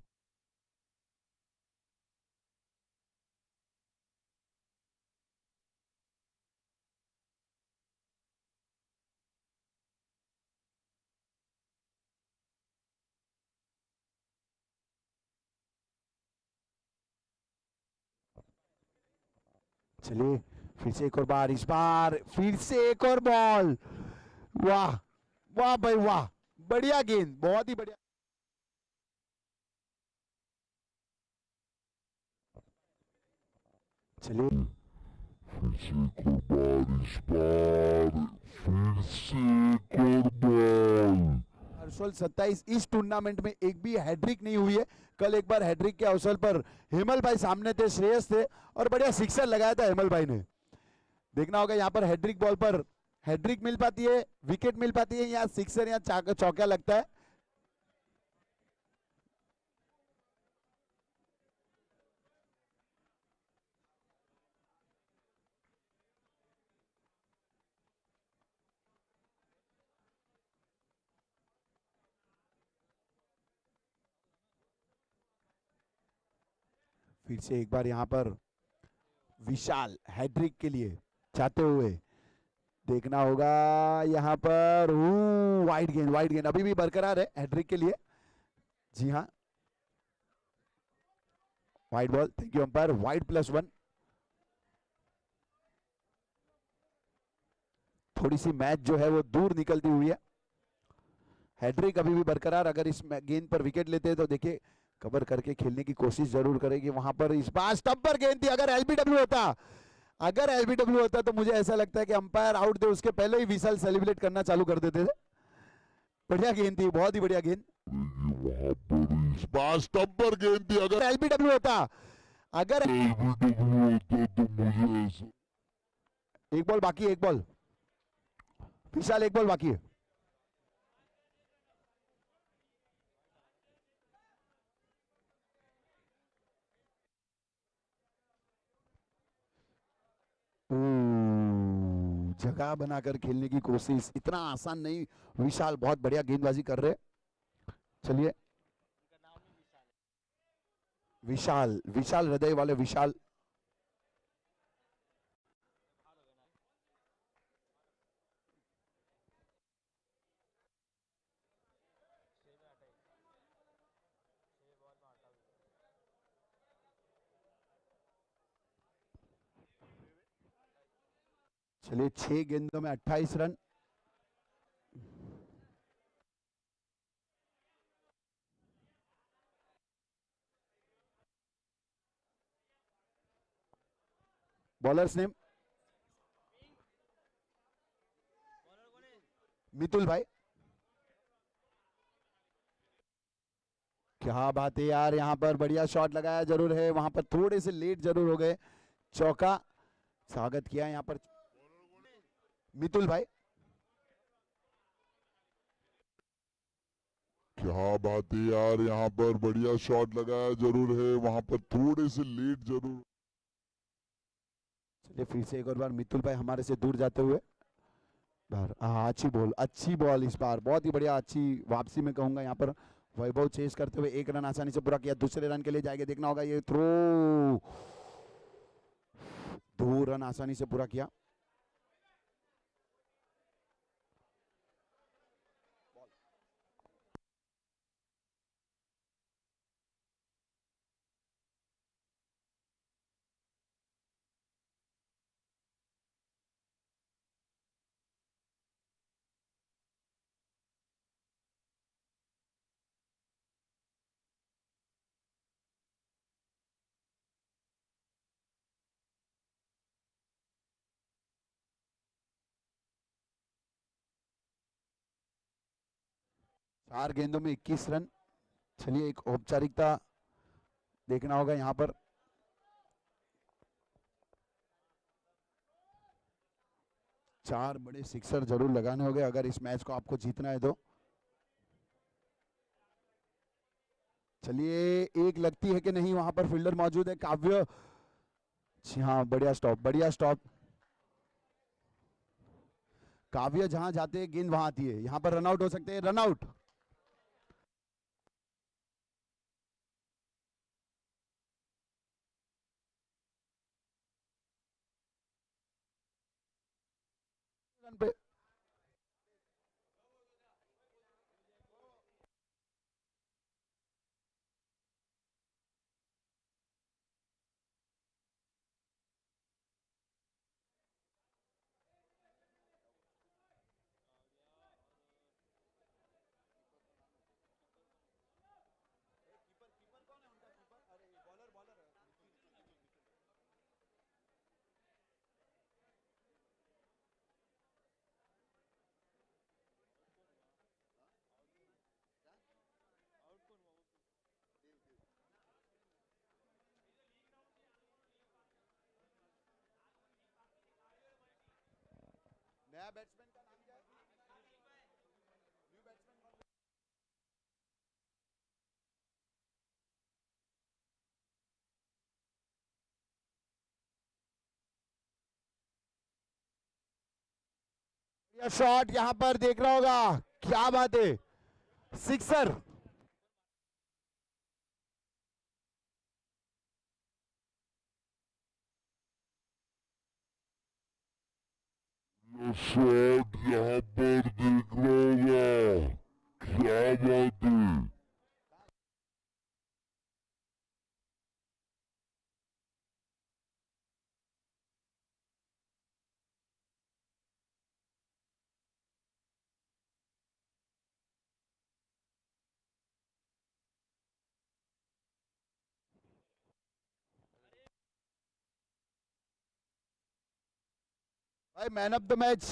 A: चलिए फिर से एक और बार, इस बार फिर से एक और बॉल। वाह वाह भाई वाह, बढ़िया गेंद, बहुत ही बढ़िया। चलिए
C: फिर से एक और बार, इस बार फिर से एक और बॉल।
A: हर्षल 27 इस टूर्नामेंट में एक भी हैड्रिक नहीं हुई है। कल एक बार हैड्रिक के अवसर पर हेमल भाई सामने थे, श्रेयस थे, और बढ़िया सिक्सर लगाया था हेमल भाई ने। देखना होगा यहाँ पर हैड्रिक बॉल पर हैड्रिक मिल पाती है, विकेट मिल पाती है, या सिक्सर या चौका लगता है। फिर से एक बार यहाँ पर विशाल हैड्रिक के लिए चाहते हुए, देखना होगा यहाँ पर। वाइड गेंद, वाइड गेंद अभी भी बरकरार है हैड्रिक के लिए। जी हाँ, wide ball, thank you umpire. Wide +1। थोड़ी सी मैच जो है वो दूर निकलती हुई है। हैड्रिक अभी भी बरकरार, अगर इस गेंद पर विकेट लेते हैं तो देखिए कवर करके खेलने की कोशिश जरूर करेगी। वहां पर इस बार स्टंप पर गेंद थी, अगर एलबीडब्ल्यू होता, अगर एलबीडब्ल्यू होता तो मुझे ऐसा लगता है कि अंपायर आउट दे उसके पहले ही विशाल सेलिब्रेट करना चालू कर देते थे। बढ़िया गेंद थी, बहुत ही बढ़िया गेंद।
C: वहां पर इस बार स्टंप पर गेंद थी, अगर
A: एलबीडब्ल्यू होता, अगर
C: एलबीडब्ल्यू होता तो मुझे ऐसा।
A: एक बॉल बाकी है, एक बॉल विशाल, एक बॉल बाकी है। जगह बनाकर खेलने की कोशिश, इतना आसान नहीं। विशाल बहुत बढ़िया गेंदबाजी कर रहे। चलिए विशाल, विशाल हृदय वाले विशाल। चलिए 6 गेंदों में 28 रन। बॉलर्स नेम मितुल भाई। क्या बात है यार, यहाँ पर बढ़िया शॉट लगाया जरूर है, वहां पर थोड़े से लेट जरूर हो गए। चौका स्वागत किया यहाँ पर मितुल भाई।
C: क्या बात है यार, यहाँ पर बढ़िया शॉट लगाया जरूर है, वहां पर थोड़े से लेट जरूर।
A: चलिए फिर से एक और बार मितुल भाई हमारे से दूर जाते हुए बाहर। अच्छी बॉल, अच्छी बॉल इस बार, बहुत ही बढ़िया, अच्छी वापसी में कहूंगा यहाँ पर। वैभव चेस करते हुए 1 रन आसानी से पूरा किया, दूसरे रन के लिए जाएंगे। देखना होगा ये थ्रो, 2 रन आसानी से पूरा किया। चार गेंदों में 21 रन। चलिए एक औपचारिकता देखना होगा यहाँ पर। चार बड़े सिक्सर जरूर लगाने होंगे अगर इस मैच को आपको जीतना है तो। चलिए एक लगती है कि नहीं, वहां पर फील्डर मौजूद है, काव्य। जी हाँ, बढ़िया स्टॉप, बढ़िया स्टॉप। काव्य जहां जाते हैं गेंद वहां आती है, यहाँ पर रनआउट हो सकते हैं, रनआउट। रन पे नया बैट्समैन का नाम क्या है? न्यू बैट्समैन शॉट यहां पर देख रहा होगा, क्या बात है, सिक्सर।
C: शॉट यहाँ पर देख रहा होगा, क्या बात है।
A: भाई मैन ऑफ द मैच